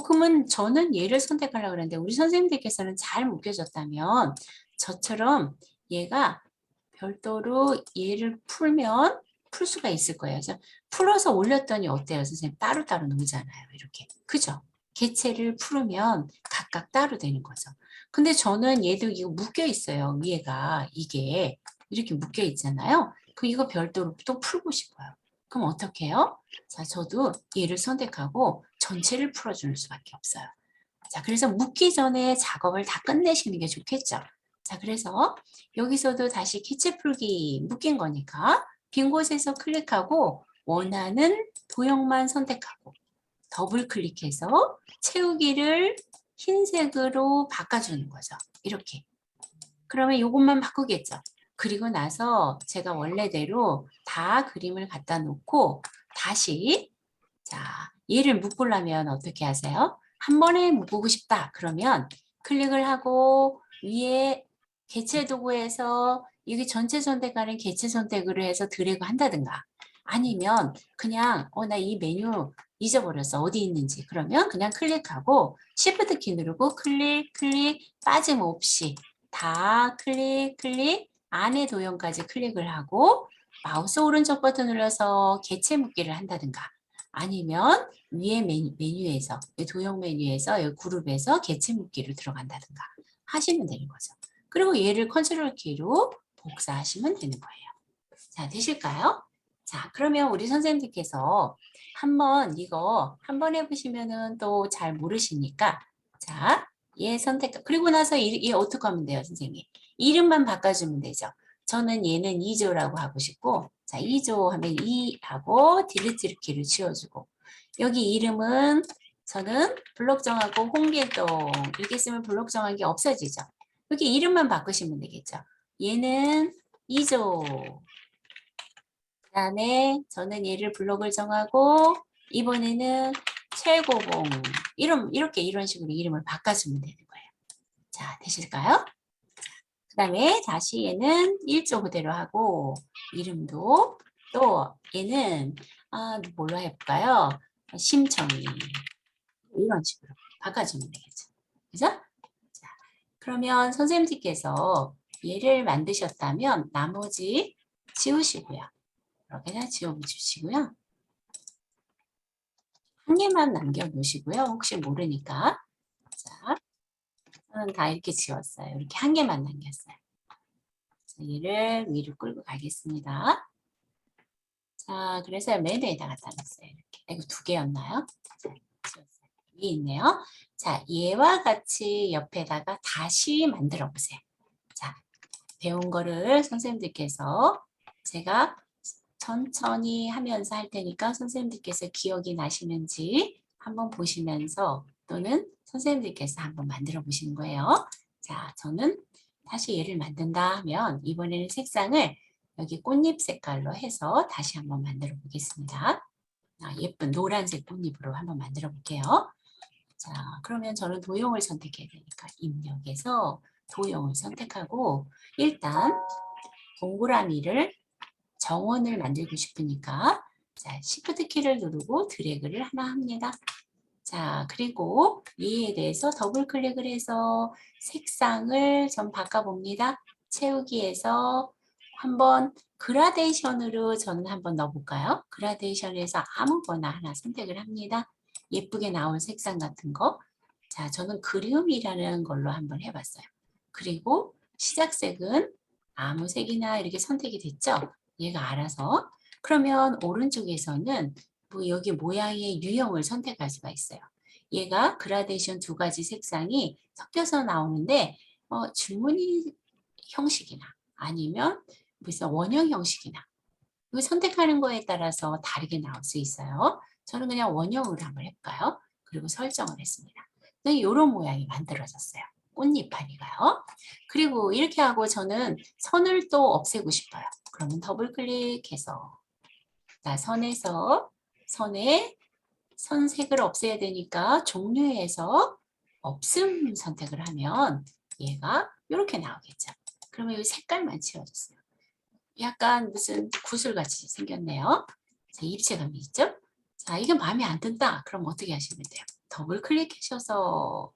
그러면 저는 얘를 선택하려고 그랬는데 우리 선생님들께서는 잘 묶여졌다면 저처럼 얘가 별도로 얘를 풀면 풀 수가 있을 거예요. 그래서 풀어서 올렸더니 어때요? 선생님 따로따로 놓잖아요. 이렇게. 그죠? 개체를 풀으면 각각 따로 되는 거죠. 근데 저는 얘도 이거 묶여 있어요. 위에가 이게 이렇게 묶여 있잖아요. 이거 별도로 또 풀고 싶어요. 그럼 어떻게 해요? 자, 저도 얘를 선택하고 전체를 풀어주는 수밖에 없어요. 자, 그래서 묶기 전에 작업을 다 끝내시는 게 좋겠죠. 자, 그래서 여기서도 다시 기체 풀기 묶인 거니까 빈 곳에서 클릭하고 원하는 도형만 선택하고 더블 클릭해서 채우기를 흰색으로 바꿔주는 거죠. 이렇게. 그러면 이것만 바꾸겠죠. 그리고 나서 제가 원래대로 다 그림을 갖다 놓고 다시 자, 얘를 묶으려면 어떻게 하세요? 한 번에 묶고 싶다. 그러면 클릭을 하고 위에 개체 도구에서 여기 전체 선택하는 개체 선택으로 해서 드래그 한다든가 아니면 그냥 나 이 메뉴 잊어버렸어. 어디 있는지. 그러면 그냥 클릭하고 Shift 키 누르고 클릭, 클릭, 빠짐없이 다 클릭, 클릭 안에 도형까지 클릭을 하고 마우스 오른쪽 버튼 눌러서 개체 묶기를 한다든가 아니면 위에 메뉴에서 도형 메뉴에서 여기 그룹에서 개체 묶기를 들어간다든가 하시면 되는 거죠. 그리고 얘를 컨트롤 키로 복사하시면 되는 거예요. 자, 되실까요? 자, 그러면 우리 선생님께서 한번 이거 한번 해보시면은 또 잘 모르시니까 자, 얘 선택 그리고 나서 얘 어떻게 하면 돼요, 선생님? 이름만 바꿔주면 되죠. 저는 얘는 2조라고 하고 싶고 자, 2조 하면 2 하고 딜리트 키를 지워주고 여기 이름은 저는 블록 정하고 홍길동 이렇게 쓰면 블록 정하기 없어지죠. 여기 이름만 바꾸시면 되겠죠. 얘는 2조 그 다음에 저는 얘를 블록을 정하고 이번에는 최고봉 이런 식으로 이름을 바꿔주면 되는 거예요. 자, 되실까요? 그 다음에 다시 얘는 1조 그대로 하고 이름도 또 얘는 뭘로 해볼까요? 심청이 이런 식으로 바꿔주면 되겠죠. 그죠? 자, 그러면 선생님께서 얘를 만드셨다면 나머지 지우시고요. 이렇게 다 지워주시고요. 한 개만 남겨놓으시고요. 혹시 모르니까. 자, 저는 다 이렇게 지웠어요. 이렇게 한 개만 남겼어요. 자, 얘를 위로 끌고 가겠습니다. 자, 그래서 맨 위에다 갖다 놨어요. 이렇게. 이거 두 개였나요? 자, 지웠어요. 위에 있네요. 자, 얘와 같이 옆에다가 다시 만들어 보세요. 자, 배운 거를 선생님들께서 제가 천천히 하면서 할 테니까 선생님들께서 기억이 나시는지 한번 보시면서 또는 선생님들께서 한번 만들어 보시는 거예요. 자, 저는 다시 얘를 만든다 하면 이번에는 색상을 여기 꽃잎 색깔로 해서 다시 한번 만들어 보겠습니다. 예쁜 노란색 꽃잎으로 한번 만들어 볼게요. 자, 그러면 저는 도형을 선택해야 되니까 입력해서 도형을 선택하고 일단 동그라미를 정원을 만들고 싶으니까 자, Shift 키를 누르고 드래그를 하나 합니다. 자, 그리고 위에 대해서 더블 클릭을 해서 색상을 좀 바꿔봅니다. 채우기에서 한번 그라데이션으로 저는 한번 넣어볼까요? 그라데이션에서 아무거나 하나 선택을 합니다. 예쁘게 나올 색상 같은 거. 자, 저는 그리움이라는 걸로 한번 해봤어요. 그리고 시작색은 아무 색이나 이렇게 선택이 됐죠? 얘가 알아서. 그러면 오른쪽에서는 뭐 여기 모양의 유형을 선택할 수가 있어요. 얘가 그라데이션 두 가지 색상이 섞여서 나오는데 줄무늬 형식이나 아니면 무슨 원형 형식이나 이거 선택하는 거에 따라서 다르게 나올 수 있어요. 저는 그냥 원형으로 한번 해볼까요? 그리고 설정을 했습니다. 이런 모양이 만들어졌어요. 꽃잎파리가요. 그리고 이렇게 하고 저는 선을 또 없애고 싶어요. 그러면 더블 클릭해서 자, 선에 선색을 없애야 되니까 종류에서 없음 선택을 하면 얘가 이렇게 나오겠죠. 그러면 이 색깔만 채워졌어요. 약간 무슨 구슬같이 생겼네요. 자, 입체감이 있죠? 자, 이게 마음에 안 든다. 그럼 어떻게 하시면 돼요? 더블 클릭하셔서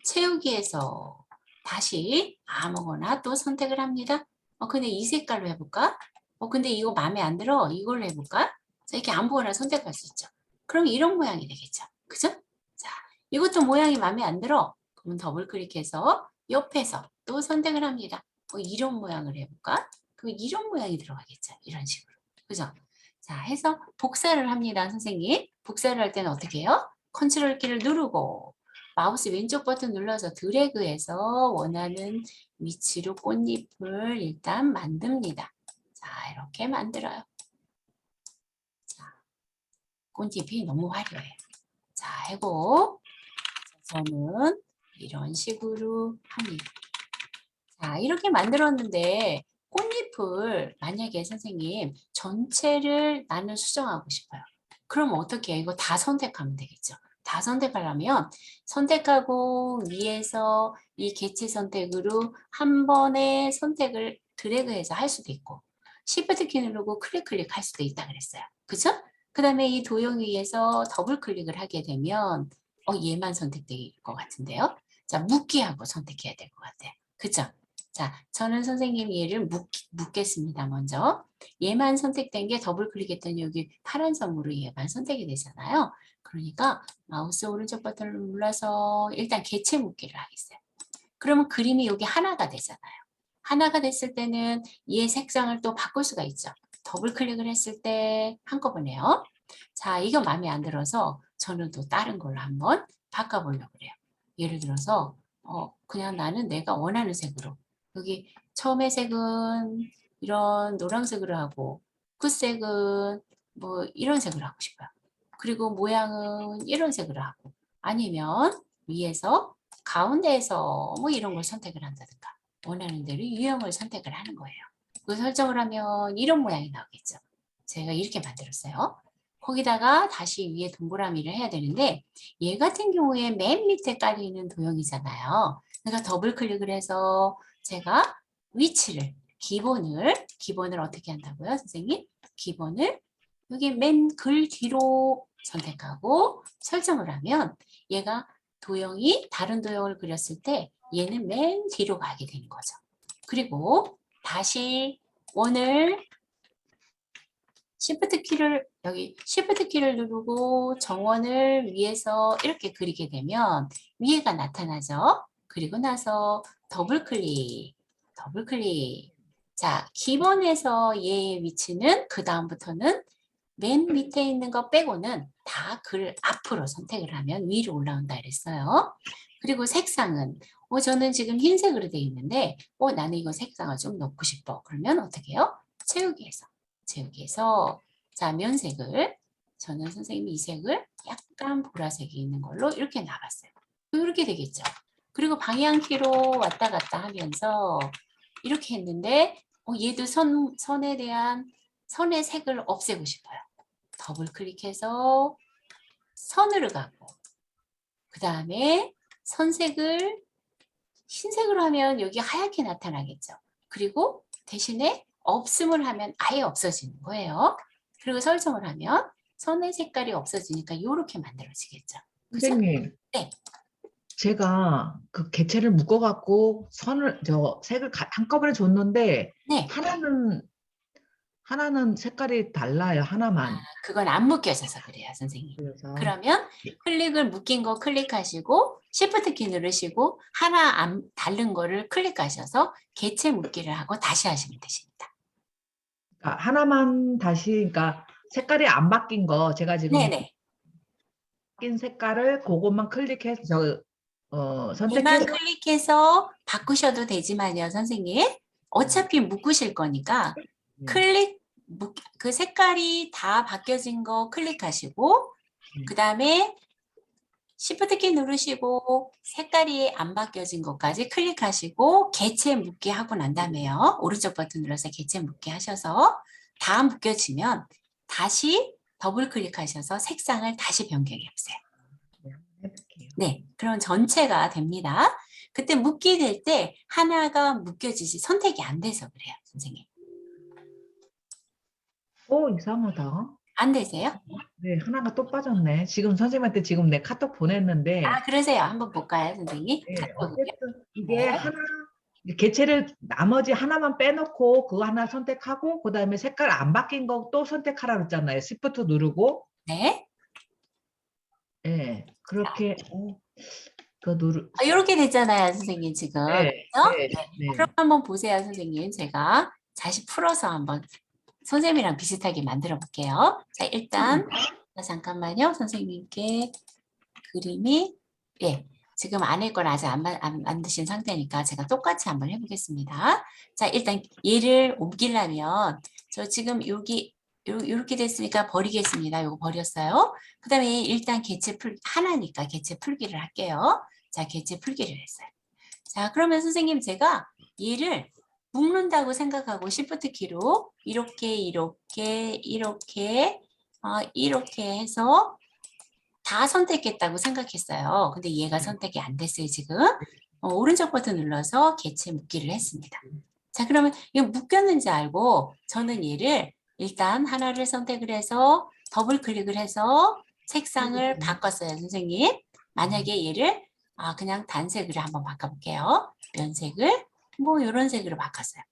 채우기에서 다시 아무거나 또 선택을 합니다. 근데 이 색깔로 해볼까? 근데 이거 마음에 안 들어. 이걸로 해볼까? 자, 이렇게 아무거나 선택할 수 있죠. 그럼 이런 모양이 되겠죠. 그죠? 자, 이것도 모양이 마음에 안 들어. 그러면 더블 클릭해서 옆에서 또 선택을 합니다. 이런 모양을 해볼까? 그럼 이런 모양이 들어가겠죠. 이런 식으로. 그죠? 자, 해서 복사를 합니다, 선생님. 복사를 할 때는 어떻게 해요? 컨트롤 키를 누르고 마우스 왼쪽 버튼 눌러서 드래그해서 원하는 위치로 꽃잎을 일단 만듭니다. 자, 이렇게 만들어요. 자, 꽃잎이 너무 화려해요. 자, 하고 저는 이런 식으로 합니다. 자, 이렇게 만들었는데 꽃잎을 만약에 선생님 전체를 나는 수정하고 싶어요. 그럼 어떻게 해요? 이거 다 선택하면 되겠죠. 다 선택하려면 선택하고 위에서 이 개체 선택으로 한 번에 선택을 드래그해서 할 수도 있고 Shift 키 누르고 클릭 할 수도 있다 그랬어요. 그죠? 그 다음에 이 도형 위에서 더블 클릭을 하게 되면 얘만 선택될 것 같은데요. 자, 묶기하고 선택해야 될 것 같아요. 그죠? 자, 저는 선생님 얘를 묶겠습니다. 먼저. 얘만 선택된 게 더블 클릭했더니 여기 파란 점으로 얘만 선택이 되잖아요. 그러니까 마우스 오른쪽 버튼을 눌러서 일단 개체 묶기를 하겠어요. 그러면 그림이 여기 하나가 되잖아요. 하나가 됐을 때는 얘 색상을 또 바꿀 수가 있죠. 더블 클릭을 했을 때 한꺼번에요. 자, 이거 마음에 안 들어서 저는 또 다른 걸로 한번 바꿔보려고 그래요. 예를 들어서 그냥 나는 내가 원하는 색으로 여기 처음에 색은 이런 노란색으로 하고 끝색은 뭐 이런 색으로 하고 싶어요. 그리고 모양은 이런 색으로 하고 아니면 위에서 가운데에서 뭐 이런 걸 선택을 한다든가 원하는 대로 유형을 선택을 하는 거예요. 그 설정을 하면 이런 모양이 나오겠죠. 제가 이렇게 만들었어요. 거기다가 다시 위에 동그라미를 해야 되는데 얘 같은 경우에 맨 밑에 깔리는 도형이잖아요. 그러니까 더블 클릭을 해서 제가 위치를 기본을 어떻게 한다고요, 선생님? 기본을 여기 맨 글 뒤로 선택하고 설정을 하면 얘가 도형이 다른 도형을 그렸을 때 얘는 맨 뒤로 가게 되는 거죠. 그리고 다시 원을 Shift 키를 여기 Shift 키를 누르고 정원을 위에서 이렇게 그리게 되면 위에가 나타나죠. 그리고 나서 더블 클릭. 자, 기본에서 얘의 위치는 그 다음부터는 맨 밑에 있는 거 빼고는 다 글 앞으로 선택을 하면 위로 올라온다 그랬어요. 그리고 색상은 저는 지금 흰색으로 되어 있는데 나는 이거 색상을 좀 넣고 싶어. 그러면 어떻게 해요? 채우기에서 자 면색을 저는 선생님이 이 색을 약간 보라색이 있는 걸로 이렇게 나갔어요. 이렇게 되겠죠. 그리고 방향키로 왔다 갔다 하면서 이렇게 했는데 얘도 선에 대한 선의 색을 없애고 싶어요. 더블 클릭해서 선으로 가고 그 다음에 선색을 흰색으로 하면 여기 하얗게 나타나겠죠. 그리고 대신에 없음을 하면 아예 없어지는 거예요. 그리고 설정을 하면 선의 색깔이 없어지니까 이렇게 만들어지겠죠. 그죠? 선생님, 네. 제가 그 개체를 묶어갖고 색을 한꺼번에 줬는데 네. 하나는 색깔이 달라요. 하나만. 그건 안 묶여져서 그래요, 선생님. 그래서 그러면 클릭을 묶인 거 클릭하시고 Shift 키 누르시고 하나 다른 거를 클릭하셔서 개체 묶기를 하고 다시 하시면 되십니다. 그러니까 하나만 다시, 그러니까 색깔이 안 바뀐 거 제가 지금 네네. 바뀐 색깔을 그것만 클릭해서 얘만 선택해서 클릭해서 바꾸셔도 되지만요, 선생님. 어차피 묶으실 거니까 그 색깔이 다 바뀌어진 거 클릭하시고 그 다음에 Shift 키 누르시고 색깔이 안 바뀌어진 것까지 클릭하시고 개체 묶기 하고 난 다음에요. 오른쪽 버튼 눌러서 개체 묶기 하셔서 다 묶여지면 다시 더블 클릭하셔서 색상을 다시 변경해 보세요. 해볼게요. 네, 그럼 전체가 됩니다. 그때 묶기 될 때 하나가 묶여지지 선택이 안 돼서 그래요, 선생님. 이상하다. 안 되세요? 네, 하나가 또 빠졌네. 지금 선생님한테 지금 내 카톡 보냈는데, 그러세요. 한번 볼까요, 선생님? 네, 카톡을요? 어쨌든 이게 네. 개체를 나머지 하나만 빼놓고 그거 하나 선택하고 그 다음에 색깔 안 바뀐 거 또 선택하라 그랬잖아요. Shift 누르고. 네. 네, 그렇게 그 이렇게 됐잖아요, 선생님 지금. 네, 그죠? 네, 네. 그럼 한번 보세요, 선생님. 제가 다시 풀어서 한번 선생님이랑 비슷하게 만들어 볼게요. 자, 일단 잠깐만요. 선생님께 그림이 지금 안에 걸 아직 안 만드신 상태니까 제가 똑같이 한번 해보겠습니다. 자, 일단 얘를 옮기려면 저 지금 여기 이렇게 됐으니까 버리겠습니다. 이거 버렸어요. 그 다음에 일단 하나니까 개체 풀기를 할게요. 자, 개체 풀기를 했어요. 자, 그러면 선생님 제가 얘를 묶는다고 생각하고 Shift 키로 이렇게 해서 다 선택했다고 생각했어요. 근데 얘가 선택이 안 됐어요, 지금. 오른쪽 버튼 눌러서 개체 묶기를 했습니다. 자, 그러면 이거 묶였는지 알고 저는 얘를 일단 하나를 선택을 해서 더블 클릭을 해서 색상을 바꿨어요, 선생님. 만약에 얘를 그냥 단색으로 한번 바꿔볼게요. 면색을 뭐 이런 색으로 바꿨어요.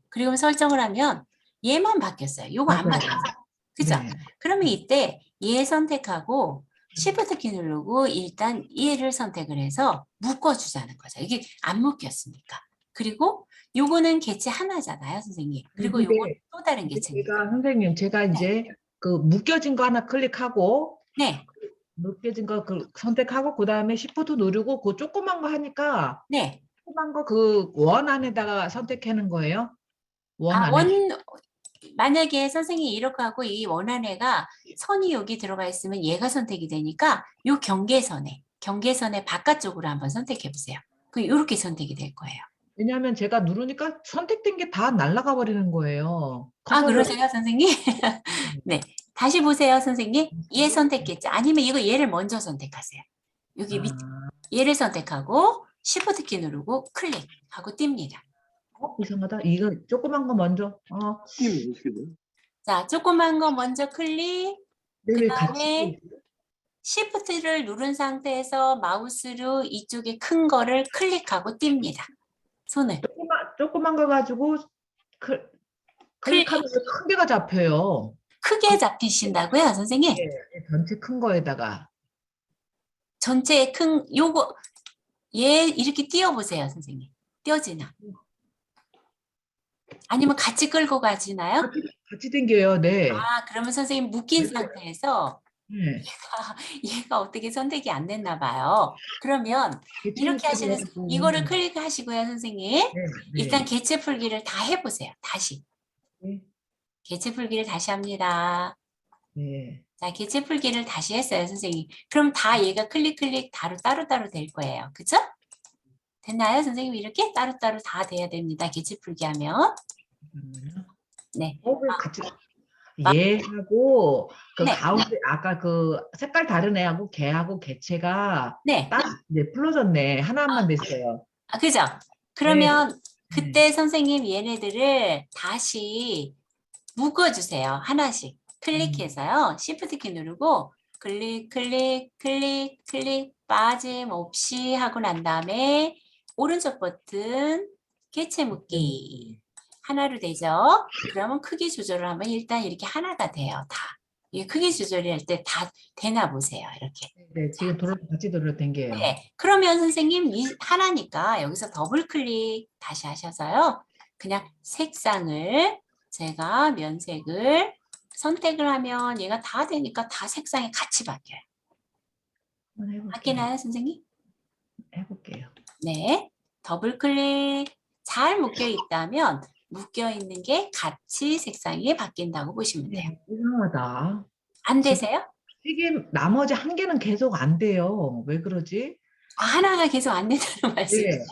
그리고 설정을 하면 얘만 바뀌었어요. 요거 안 맞아요. 바뀌었어요. 그죠? 네. 그러면 이때 얘 선택하고 Shift 키 누르고 일단 얘를 선택을 해서 묶어주자는 거죠. 이게 안 묶였으니까. 그리고 요거는 개체 하나잖아요, 선생님. 그리고 근데 요거는 또 다른 이제 개체입니다. 제가 선생님 제가 이제 그 묶여진 거 하나 클릭하고 네, 묶여진 거 그 선택하고 그다음에 Shift 누르고 그 조그만 거 하니까 네. 조그만 거 그 원 안에다가 선택하는 거예요. 원 아, 안에. 만약에 선생님이 이렇게 하고 이 원안에가 선이 여기 들어가 있으면 얘가 선택이 되니까 요 경계선의 바깥쪽으로 한번 선택해 보세요. 그럼 이렇게 선택이 될 거예요. 왜냐하면 제가 누르니까 선택된 게 다 날아가 버리는 거예요. 아, 커서를. 그러세요, 선생님? 네. 다시 보세요, 선생님. 얘 선택했죠. 아니면 이거 얘를 먼저 선택하세요. 여기 밑, 아, 얘를 선택하고 Shift 키 누르고 클릭하고 띕니다. 이상하다. 이거 조그만 거 먼저. 띄우면 어떻게 돼요? 자, 조그만 거 먼저 클릭, 그 왜 같이 다음에 Shift를 누른 상태에서 마우스로 이쪽에 큰 거를 클릭하고 띕니다. 손을. 조그만 거 가지고 클릭하면 큰 개가 잡혀요. 크게 잡히신다고요, 선생님? 네, 전체 큰 거에다가. 전체에 큰, 요거, 얘 이렇게 띄워보세요, 선생님. 띄워지나? 아니면 같이 끌고 가지나요? 같이 당겨요. 네. 아, 그러면 선생님 묶인 상태에서 네. 얘가 어떻게 선택이 안 됐나 봐요. 그러면 이렇게 하시는, 이거를 클릭하시고요, 선생님. 네, 일단 개체 풀기를 다 해보세요. 다시. 네. 개체 풀기를 다시 합니다. 네. 자, 개체 풀기를 다시 했어요, 선생님. 그럼 다 얘가 클릭 따로따로 될 거예요. 그죠? 됐나요, 선생님? 이렇게 따로따로 다 돼야 됩니다. 개체 풀기 하면. 네. 왜 같이 얘하고 그 네. 가운데 아까 그 색깔 다른 애하고 걔하고 개체가 네. 딱 이제 풀어졌네. 하나만 됐어요. 아, 그죠? 그러면 그때 선생님 얘네들을 다시 묶어주세요. 하나씩. 클릭해서요. Shift 키 누르고 클릭 빠짐없이 하고 난 다음에 오른쪽 버튼 개체 묶기 하나로 되죠. 그러면 크기 조절을 하면 일단 이렇게 하나가 돼요. 다. 이 크기 조절이 할 때 다 되나 보세요. 이렇게. 네, 지금 같이 돌아 당겨요. 네. 그러면 선생님 이 하나니까 여기서 더블 클릭 다시 하셔서요. 그냥 색상을 제가 면색을 선택을 하면 얘가 다 되니까 다 색상이 같이 바뀌어요. 한번 해볼게요. 바뀌나요, 선생님? 해볼게요. 네. 더블 클릭 잘 묶여 있다면 묶여 있는 게 같이 색상이 바뀐다고 보시면 돼요. 이상하다. 안 되세요? 이게 나머지 한 개는 계속 안 돼요. 왜 그러지? 아, 하나가 계속 안 된다는 말씀이죠?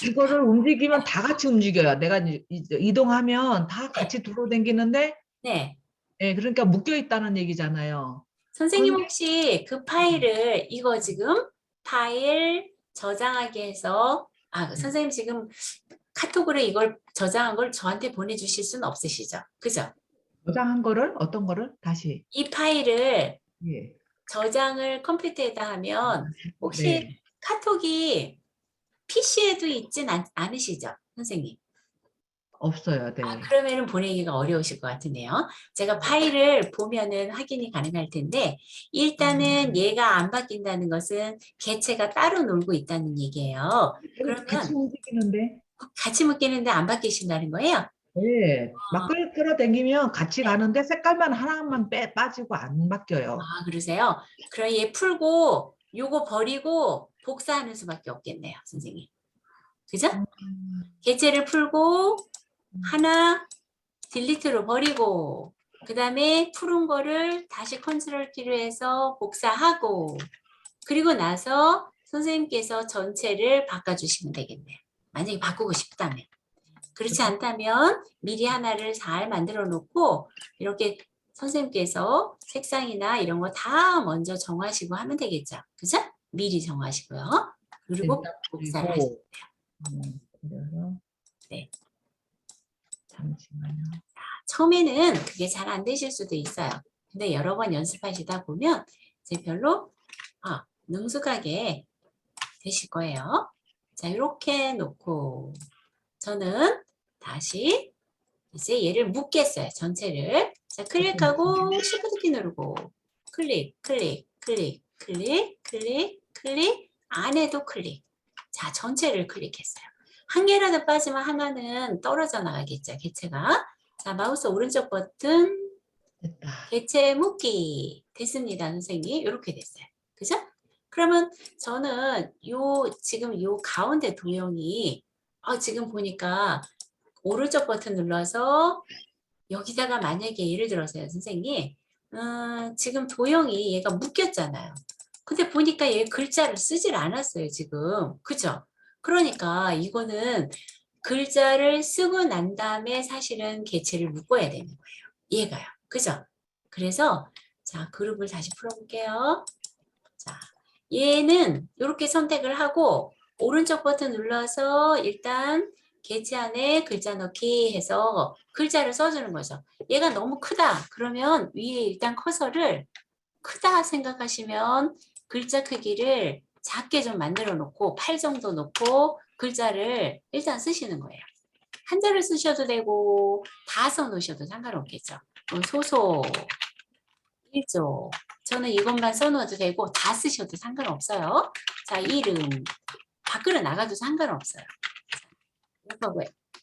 이거를 움직이면 다 같이 움직여요. 내가 이동하면 다 같이 돌아다니는데, 네. 예, 그러니까 묶여 있다는 얘기잖아요. 선생님 그런데- 혹시 그 파일을 이거 지금 파일 저장하기 해서 선생님 지금 카톡으로 이걸 저장한 걸 저한테 보내주실 수는 없으시죠? 그죠? 저장한 거를 어떤 거를 다시. 이 파일을 예. 저장을 컴퓨터에다 하면 혹시 네. 카톡이 PC에도 있진 않으시죠? 선생님. 없어요. 네. 그러면은 보내기가 어려우실 것 같으네요. 제가 파일을 보면은 확인이 가능할 텐데 일단은 얘가 안 바뀐다는 것은 개체가 따로 놀고 있다는 얘기예요. 그러면 같이 움직이는데. 같이 묶이는데 안 바뀌신다는 거예요? 네. 막 끌어당기면 같이 가는데 색깔만 하나만 빠지고 안 바뀌어요. 아, 그러세요? 그럼 얘 풀고 요거 버리고 복사하는 수밖에 없겠네요, 선생님. 그죠? 개체를 풀고 하나 딜리트로 버리고 그 다음에 푸른 거를 다시 컨트롤 키로 해서 복사하고 그리고 나서 선생님께서 전체를 바꿔주시면 되겠네요. 만약에 바꾸고 싶다면. 그렇지 않다면 미리 하나를 잘 만들어 놓고 이렇게 선생님께서 색상이나 이런 거 다 먼저 정하시고 하면 되겠죠. 그죠? 미리 정하시고요. 그리고 복사를 하시면 돼요. 그래서 네. 잠시만요. 처음에는 그게 잘 안 되실 수도 있어요. 근데 여러 번 연습하시다 보면 이제 별로 능숙하게 되실 거예요. 자, 이렇게 놓고 저는 다시 이제 얘를 묶겠어요. 전체를. 자, 클릭하고 Shift 키 누르고 클릭, 클릭, 클릭, 클릭, 클릭, 클릭, 안에도 클릭. 자, 전체를 클릭했어요. 한 개라도 빠지면 하나는 떨어져 나가겠죠, 개체가. 자, 마우스 오른쪽 버튼, 됐다. 개체 묶기. 됐습니다, 선생님. 이렇게 됐어요. 그죠? 그러면 저는 지금 요 가운데 도형이, 지금 보니까 오른쪽 버튼 눌러서 여기다가 만약에 예를 들어서요, 선생님. 지금 도형이 얘가 묶였잖아요. 근데 보니까 얘 글자를 쓰질 않았어요, 지금. 그죠? 그러니까 이거는 글자를 쓰고 난 다음에 사실은 개체를 묶어야 되는 거예요. 얘가요. 그죠? 그래서 자, 그룹을 다시 풀어볼게요. 자, 얘는 이렇게 선택을 하고 오른쪽 버튼 눌러서 일단 개체 안에 글자 넣기 해서 글자를 써주는 거죠. 얘가 너무 크다. 그러면 위에 일단 커서를 크다 생각하시면 글자 크기를 작게 좀 만들어 놓고 8 정도 놓고 글자를 일단 쓰시는 거예요. 한 자를 쓰셔도 되고 다 써놓으셔도 상관없겠죠. 소소 1조. 저는 이것만 써놓아도 되고 다 쓰셔도 상관없어요. 자, 이름 밖으로 나가도 상관없어요.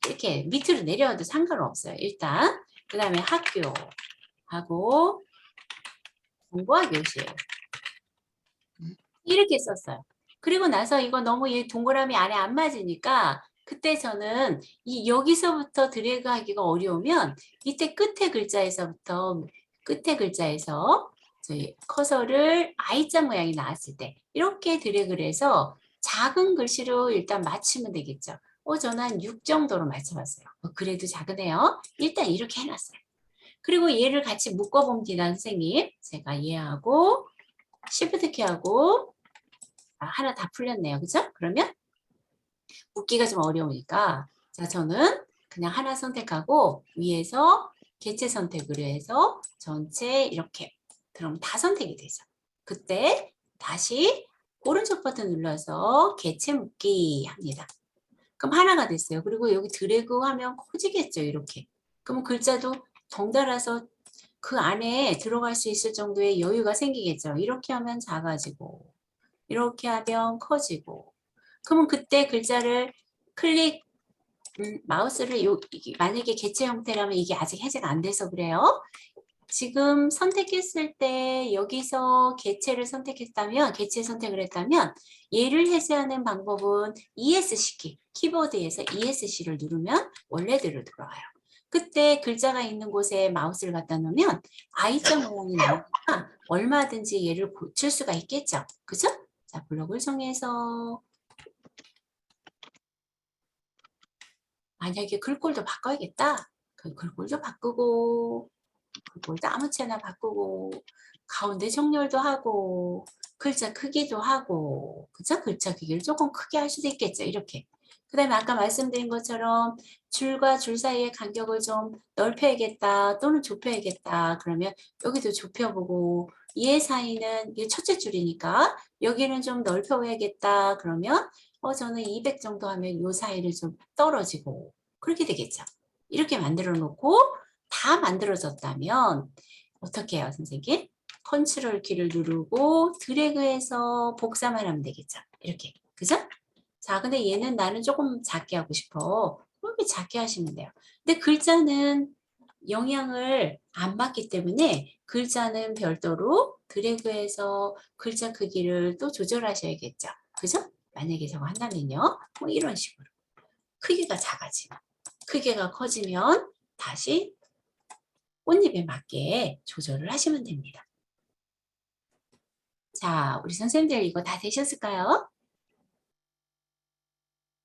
이렇게 밑으로 내려와도 상관없어요. 일단 그 다음에 학교하고 공부와 교실 이렇게 썼어요. 그리고 나서 이거 너무 이 동그라미 안에 안 맞으니까 그때 저는 여기서부터 드래그 하기가 어려우면 밑에 끝에 글자에서부터 끝에 글자에서 저희 커서를 I자 모양이 나왔을 때 이렇게 드래그를 해서 작은 글씨로 일단 맞추면 되겠죠. 저는 한 6 정도로 맞춰봤어요. 그래도 작으네요. 일단 이렇게 해놨어요. 그리고 얘를 같이 묶어봅니다, 선생님. 제가 얘하고 Shift 키하고 하나 다 풀렸네요. 그죠? 그러면 묶기가 좀 어려우니까 자, 저는 그냥 하나 선택하고 위에서 개체 선택으로 해서 전체 이렇게 그럼 다 선택이 되죠. 그때 다시 오른쪽 버튼 눌러서 개체 묶기 합니다. 그럼 하나가 됐어요. 그리고 여기 드래그 하면 커지겠죠. 이렇게. 그럼 글자도 덩달아서 그 안에 들어갈 수 있을 정도의 여유가 생기겠죠. 이렇게 하면 작아지고 이렇게 하면 커지고 그러면 그때 글자를 클릭 마우스를 만약에 개체 형태라면 이게 아직 해제가 안 돼서 그래요. 지금 선택했을 때 여기서 개체를 선택했다면 개체 선택을 했다면 얘를 해제하는 방법은 ESC 키보드에서 ESC를 누르면 원래대로 돌아와요. 그때 글자가 있는 곳에 마우스를 갖다 놓으면 I자 모양이 나오니까 얼마든지 얘를 고칠 수가 있겠죠. 그죠? 자, 블록을 정해서 만약에 글꼴도 바꿔야겠다. 그 글꼴도 바꾸고 글꼴도 아무렇게나 바꾸고 가운데 정렬도 하고 글자 크기도 하고 그죠? 글자 크기를 조금 크게 할 수도 있겠죠. 이렇게. 그 다음에 아까 말씀드린 것처럼 줄과 줄 사이의 간격을 좀 넓혀야겠다 또는 좁혀야겠다. 그러면 여기도 좁혀보고 얘 사이는 이게 첫째 줄이니까 여기는 좀 넓혀야겠다. 그러면 저는 200 정도 하면 이 사이를 좀 떨어지고 그렇게 되겠죠. 이렇게 만들어 놓고 다 만들어졌다면 어떻게 해요, 선생님? 컨트롤 키를 누르고 드래그해서 복사만 하면 되겠죠. 이렇게. 그죠? 자, 근데 얘는 나는 조금 작게 하고 싶어. 이렇게 작게 하시면 돼요. 근데 글자는 영향을 안 받기 때문에 글자는 별도로 드래그해서 글자 크기를 또 조절하셔야겠죠. 그죠? 만약에 저거 한다면요. 뭐 이런 식으로. 크기가 작아지고 크기가 커지면 다시 꽃잎에 맞게 조절을 하시면 됩니다. 자, 우리 선생님들 이거 다 되셨을까요?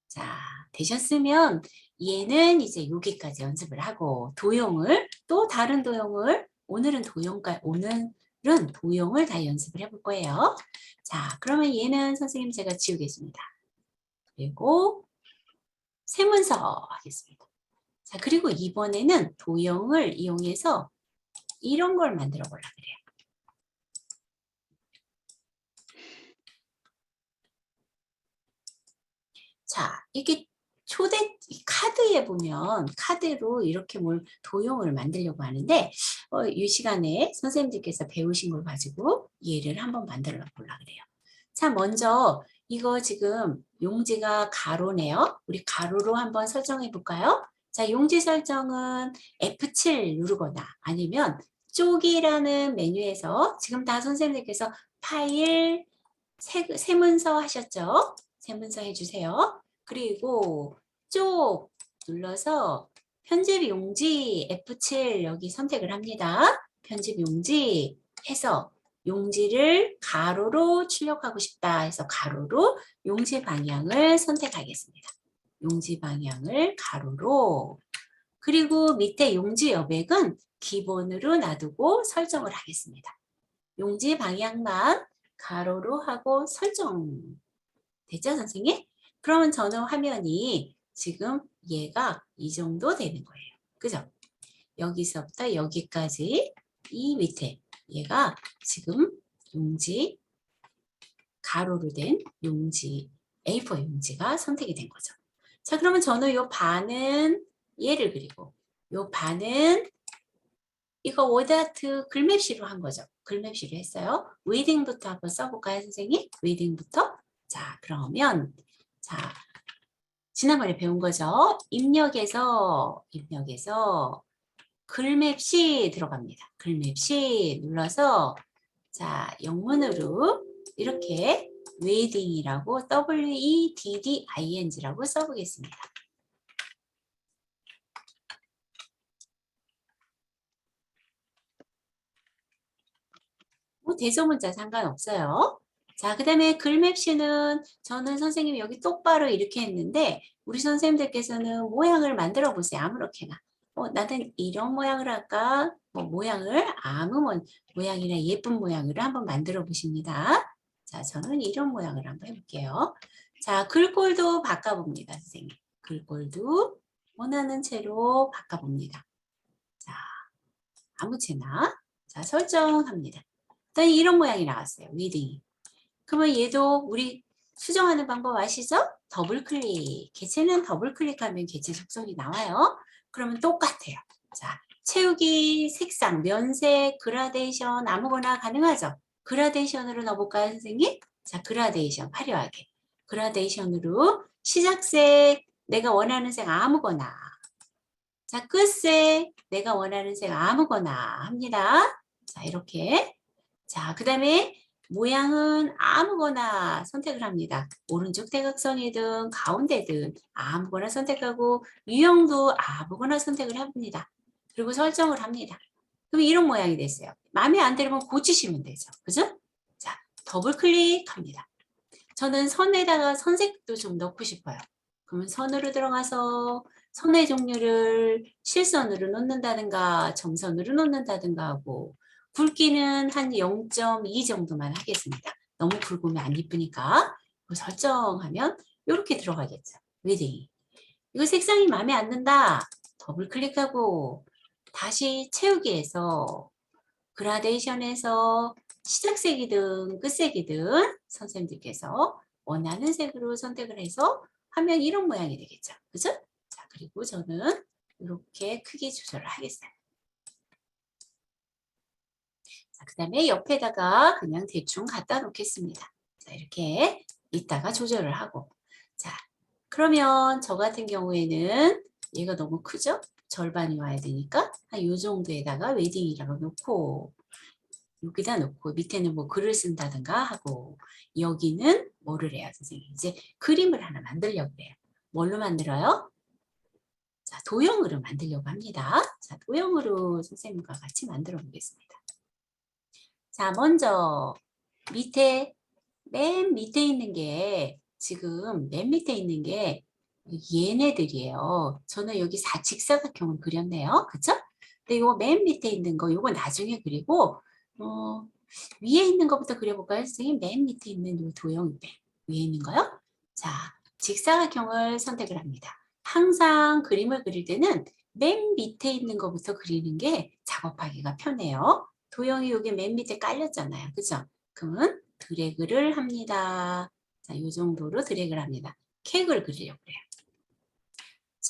자, 되셨으면 얘는 이제 여기까지 연습을 하고 도형을 또 다른 도형을 오늘은 도형을 다 연습을 해볼 거예요. 자, 그러면 얘는 선생님 제가 지우겠습니다. 그리고 세문서 하겠습니다. 자, 그리고 이번에는 도형을 이용해서 이런 걸 만들어 보려고 그래요. 자, 이게 카드에 보면 카드로 이렇게 뭘 도형을 만들려고 하는데 이 시간에 선생님들께서 배우신 걸 가지고 얘를 한번 만들어 보려고 그래요. 자, 먼저 이거 지금 용지가 가로네요. 우리 가로로 한번 설정해 볼까요? 자, 용지 설정은 F7 누르거나 아니면 쪼기라는 메뉴에서 지금 다 선생님들께서 파일 세문서 하셨죠? 세문서 해주세요. 그리고 쪽 눌러서 편집 용지 F7 여기 선택을 합니다. 편집 용지 해서 용지를 가로로 출력하고 싶다 해서 가로로 용지 방향을 선택하겠습니다. 용지 방향을 가로로. 그리고 밑에 용지 여백은 기본으로 놔두고 설정을 하겠습니다. 용지 방향만 가로로 하고 설정. 됐죠, 선생님? 그러면 저는 화면이 지금 얘가 이 정도 되는 거예요. 그죠? 여기서부터 여기까지 이 밑에 얘가 지금 용지 가로로 된 용지 A4 용지가 선택이 된 거죠. 자, 그러면 저는 요 반은 얘를 그리고 요 반은 이거 워드아트 글맵시로 한 거죠. 글맵시로 했어요. 웨딩부터 한번 써볼까요, 선생님? 웨딩부터. 자, 그러면 자 지난번에 배운 거죠. 입력에서 글맵시 들어갑니다. 글맵시 눌러서 자 영문으로 이렇게 웨딩이라고 WEDDING라고 써보겠습니다. 뭐 대소문자 상관없어요. 자, 그 다음에 글맵시는 저는 선생님이 여기 똑바로 이렇게 했는데 우리 선생님들께서는 모양을 만들어 보세요. 아무렇게나. 나는 이런 모양을 할까? 모양을 아무 모양이나 예쁜 모양으로 한번 만들어 보십니다. 자, 저는 이런 모양을 한번 해볼게요. 자, 글꼴도 바꿔봅니다, 선생님. 글꼴도 원하는 채로 바꿔봅니다. 자, 아무 채나. 자, 설정합니다. 일단 이런 모양이 나왔어요. 위딩이. 그러면 얘도 우리 수정하는 방법 아시죠? 더블 클릭. 개체는 더블 클릭하면 개체 속성이 나와요. 그러면 똑같아요. 자, 채우기, 색상, 면색, 그라데이션 아무거나 가능하죠? 그라데이션으로 넣어볼까요, 선생님? 자, 그라데이션 화려하게. 그라데이션으로 시작색, 내가 원하는 색 아무거나. 자, 끝색, 내가 원하는 색 아무거나 합니다. 자, 이렇게. 자, 그 다음에 모양은 아무거나 선택을 합니다. 오른쪽 대각선이든 가운데든 아무거나 선택하고 유형도 아무거나 선택을 합니다. 그리고 설정을 합니다. 그럼 이런 모양이 됐어요. 마음에 안 들면 고치시면 되죠. 그죠? 자, 더블 클릭합니다. 저는 선에다가 선색도 좀 넣고 싶어요. 그러면 선으로 들어가서 선의 종류를 실선으로 놓는다든가 점선으로 놓는다든가 하고 굵기는 한 0.2 정도만 하겠습니다. 너무 굵으면 안 이쁘니까 설정하면 이렇게 들어가겠죠. 웨딩이. 이거 색상이 마음에 안 든다. 더블 클릭하고 다시 채우기에서 그라데이션에서 시작색이든 끝색이든 선생님들께서 원하는 색으로 선택을 해서 하면 이런 모양이 되겠죠. 그죠? 자, 그리고 저는 이렇게 크기 조절을 하겠어요. 자, 그 다음에 옆에다가 그냥 대충 갖다 놓겠습니다. 자, 이렇게 이따가 조절을 하고. 자, 그러면 저 같은 경우에는 얘가 너무 크죠? 절반이 와야 되니까 한 이 정도에다가 웨딩이라고 놓고 여기다 놓고 밑에는 뭐 글을 쓴다든가 하고 여기는 뭐를 해요, 선생님? 이제 그림을 하나 만들려고 해요. 뭘로 만들어요? 자, 도형으로 만들려고 합니다. 자, 도형으로 선생님과 같이 만들어 보겠습니다. 자, 먼저 맨 밑에 있는 게 지금 맨 밑에 있는 게 얘네들이에요. 저는 여기 직사각형을 그렸네요. 그쵸? 근데 이거 맨 밑에 있는 거 이거 나중에 그리고 위에 있는 것부터 그려볼까요, 선생님? 맨 밑에 있는 이 도형 위에 있는 거요? 자, 직사각형을 선택을 합니다. 항상 그림을 그릴 때는 맨 밑에 있는 것부터 그리는 게 작업하기가 편해요. 도형이 여기 맨 밑에 깔렸잖아요. 그죠? 그러면 드래그를 합니다. 자, 이 정도로 드래그를 합니다. 객을 그리려고 해요.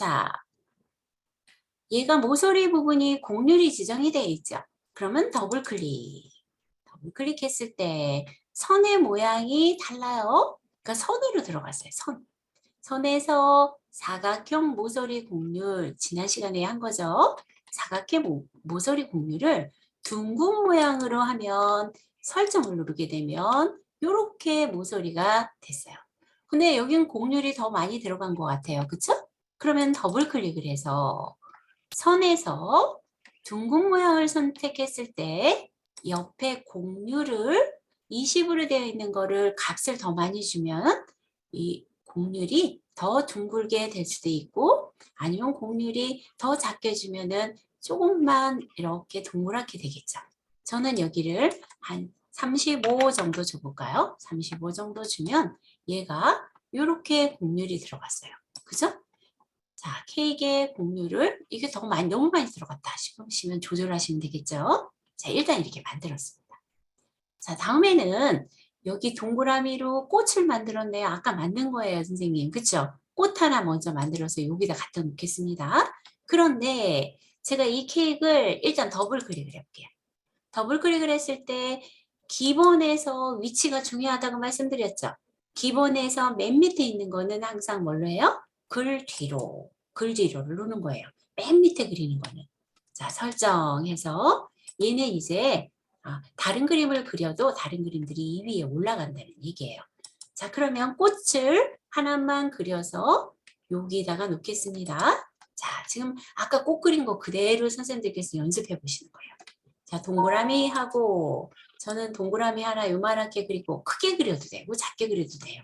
자, 얘가 모서리 부분이 곡률이 지정이 되어 있죠. 그러면 더블 클릭. 더블 클릭했을 때 선의 모양이 달라요. 그러니까 선으로 들어갔어요. 선. 선에서 사각형 모서리 곡률 지난 시간에 한 거죠. 사각형 모서리 곡률을 둥근 모양으로 하면 설정을 누르게 되면 이렇게 모서리가 됐어요. 근데 여긴 곡률이 더 많이 들어간 것 같아요. 그쵸? 그러면 더블 클릭을 해서 선에서 둥근 모양을 선택했을 때 옆에 곡률을 20으로 되어 있는 거를 값을 더 많이 주면 이 곡률이 더 둥글게 될 수도 있고 아니면 곡률이 더 작게 주면은 조금만 이렇게 동그랗게 되겠죠. 저는 여기를 한 35 정도 줘볼까요? 35 정도 주면 얘가 이렇게 곡률이 들어갔어요. 그죠? 자, 케이크의 곡률을 이게 더 많이 너무 많이 들어갔다 싶으시면 조절하시면 되겠죠. 자, 일단 이렇게 만들었습니다. 자, 다음에는 여기 동그라미로 꽃을 만들었네요. 아까 만든 거예요, 선생님. 그쵸? 꽃 하나 먼저 만들어서 여기다 갖다 놓겠습니다. 그런데 제가 이 케이크를 일단 더블 클릭을 해볼게요. 더블 클릭을 했을 때 기본에서 위치가 중요하다고 말씀드렸죠. 기본에서 맨 밑에 있는 거는 항상 뭘로 해요? 글 뒤로를 누르는 거예요. 맨 밑에 그리는 거는. 자, 설정해서 얘는 이제 다른 그림을 그려도 다른 그림들이 이 위에 올라간다는 얘기예요. 자, 그러면 꽃을 하나만 그려서 여기다가 놓겠습니다. 자, 지금 아까 꽃 그린 거 그대로 선생님들께서 연습해 보시는 거예요. 자, 동그라미 하고 저는 동그라미 하나 요만하게 그리고 크게 그려도 되고 작게 그려도 돼요.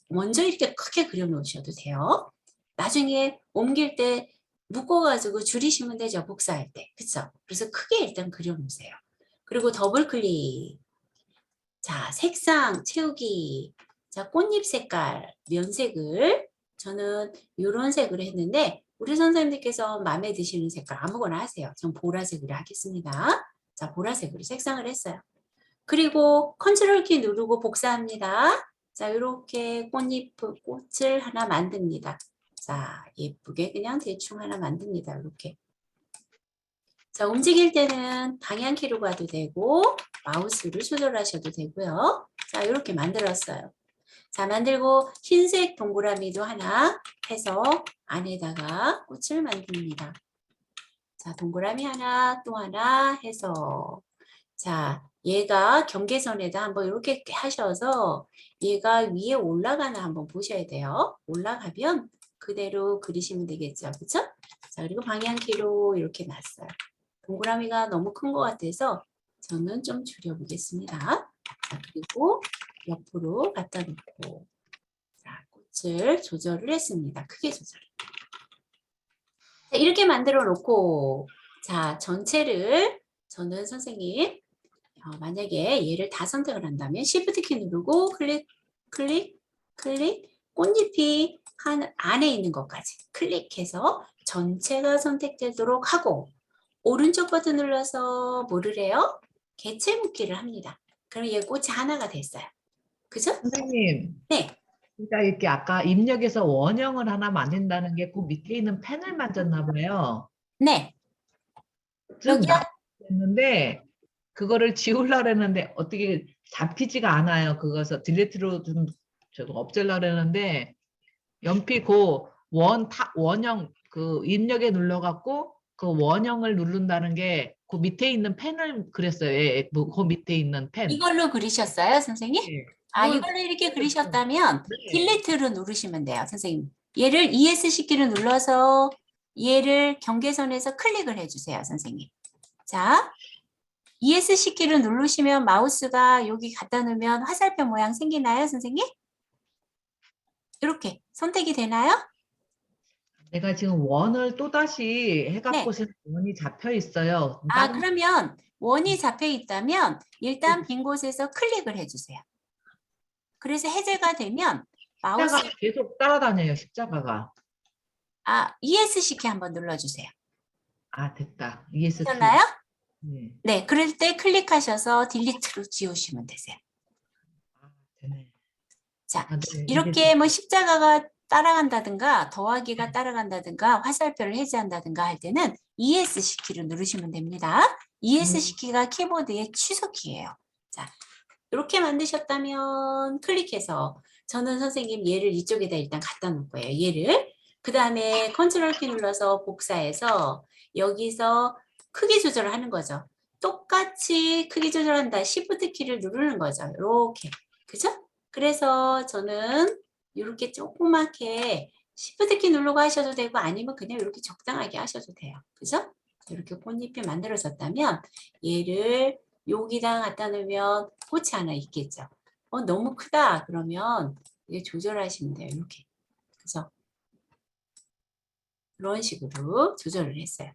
먼저 이렇게 크게 그려 놓으셔도 돼요. 나중에 옮길 때 묶어가지고 줄이시면 되죠. 복사할 때. 그쵸? 그래서 크게 일단 그려 놓으세요. 그리고 더블 클릭. 자, 색상 채우기. 자, 꽃잎 색깔, 면색을 저는 이런 색으로 했는데 우리 선생님들께서 마음에 드시는 색깔 아무거나 하세요. 전 보라색으로 하겠습니다. 자, 보라색으로 색상을 했어요. 그리고 컨트롤 키 누르고 복사합니다. 자, 이렇게 꽃을 하나 만듭니다. 자, 예쁘게 그냥 대충 하나 만듭니다. 이렇게. 자, 움직일 때는 방향키로 가도 되고 마우스를 조절하셔도 되고요. 자, 이렇게 만들었어요. 자, 만들고 흰색 동그라미도 하나 해서 안에다가 꽃을 만듭니다. 자, 동그라미 하나 또 하나 해서 자, 얘가 경계선에다 한번 이렇게 하셔서 얘가 위에 올라가나 한번 보셔야 돼요. 올라가면 그대로 그리시면 되겠죠. 그쵸? 자, 그리고 방향키로 이렇게 놨어요. 동그라미가 너무 큰 것 같아서 저는 좀 줄여보겠습니다. 자, 그리고 옆으로 갖다 놓고 자, 꽃을 조절을 했습니다. 크게 조절. 자, 이렇게 만들어 놓고 자, 전체를 저는 선생님 만약에 얘를 다 선택을 한다면 Shift 키 누르고 클릭, 클릭, 클릭, 꽃잎이 안에 있는 것까지 클릭해서 전체가 선택되도록 하고 오른쪽 버튼 눌러서 뭐를 해요? 개체 묶기를 합니다. 그럼 얘 꽃이 하나가 됐어요. 그죠? 선생님, 네. 그러니까 이렇게 아까 입력해서 원형을 하나 만든다는 게 그 밑에 있는 펜을 만졌나 봐요. 네. 쭉 여기요? 나왔는데 그거를 지우려고 했는데 어떻게 잡히지가 않아요. 그거서 딜리트로 좀 저도 없애려고 했는데 연필 그 원형 그 입력에 눌러갖고 그 원형을 누른다는 게 그 밑에 있는 펜을 그렸어요. 예, 그 밑에 있는 펜. 이걸로 그리셨어요, 선생님? 예. 이걸로 이렇게 그리셨다면 네. 딜리트로 누르시면 돼요, 선생님. 얘를 ESC 키를 눌러서 얘를 경계선에서 클릭을 해주세요, 선생님. 자, ESC 키를 누르시면 마우스가 여기 갖다 놓으면 화살표 모양 생기나요, 선생님? 이렇게 선택이 되나요? 내가 지금 원을 또다시 해갖고 네. 원이 잡혀 있어요. 다른 그러면 원이 잡혀 있다면 일단 빈 곳에서 클릭을 해주세요. 그래서 해제가 되면 마우스, 십자가 계속 따라다녀요. 십자가가. ESC 키 한번 눌러주세요. 아, 됐다. ESC. 되셨나요? 네. 네, 그럴 때 클릭하셔서 딜리트로 지우시면 되세요. 아, 되네. 자, 아, 네. 이렇게 뭐 십자가가 따라간다든가 더하기가 따라간다든가 화살표를 해제한다든가 할 때는 ESC 키를 누르시면 됩니다. ESC 키가 키보드의 취소키예요. 자, 이렇게 만드셨다면 클릭해서 저는 선생님 얘를 이쪽에다 일단 갖다 놓을 거예요. 얘를. 그 다음에 컨트롤 키 눌러서 복사해서 여기서 크기 조절을 하는 거죠. 똑같이 크기 조절한다. Shift 키를 누르는 거죠. 이렇게. 그죠? 그래서 저는 이렇게 조그맣게 Shift 키 누르고 하셔도 되고 아니면 그냥 이렇게 적당하게 하셔도 돼요. 그죠? 이렇게 꽃잎이 만들어졌다면 얘를 여기다 갖다 놓으면 꽃이 하나 있겠죠. 너무 크다 그러면 이게 조절하시면 돼요. 이렇게. 그죠? 이런 식으로 조절을 했어요.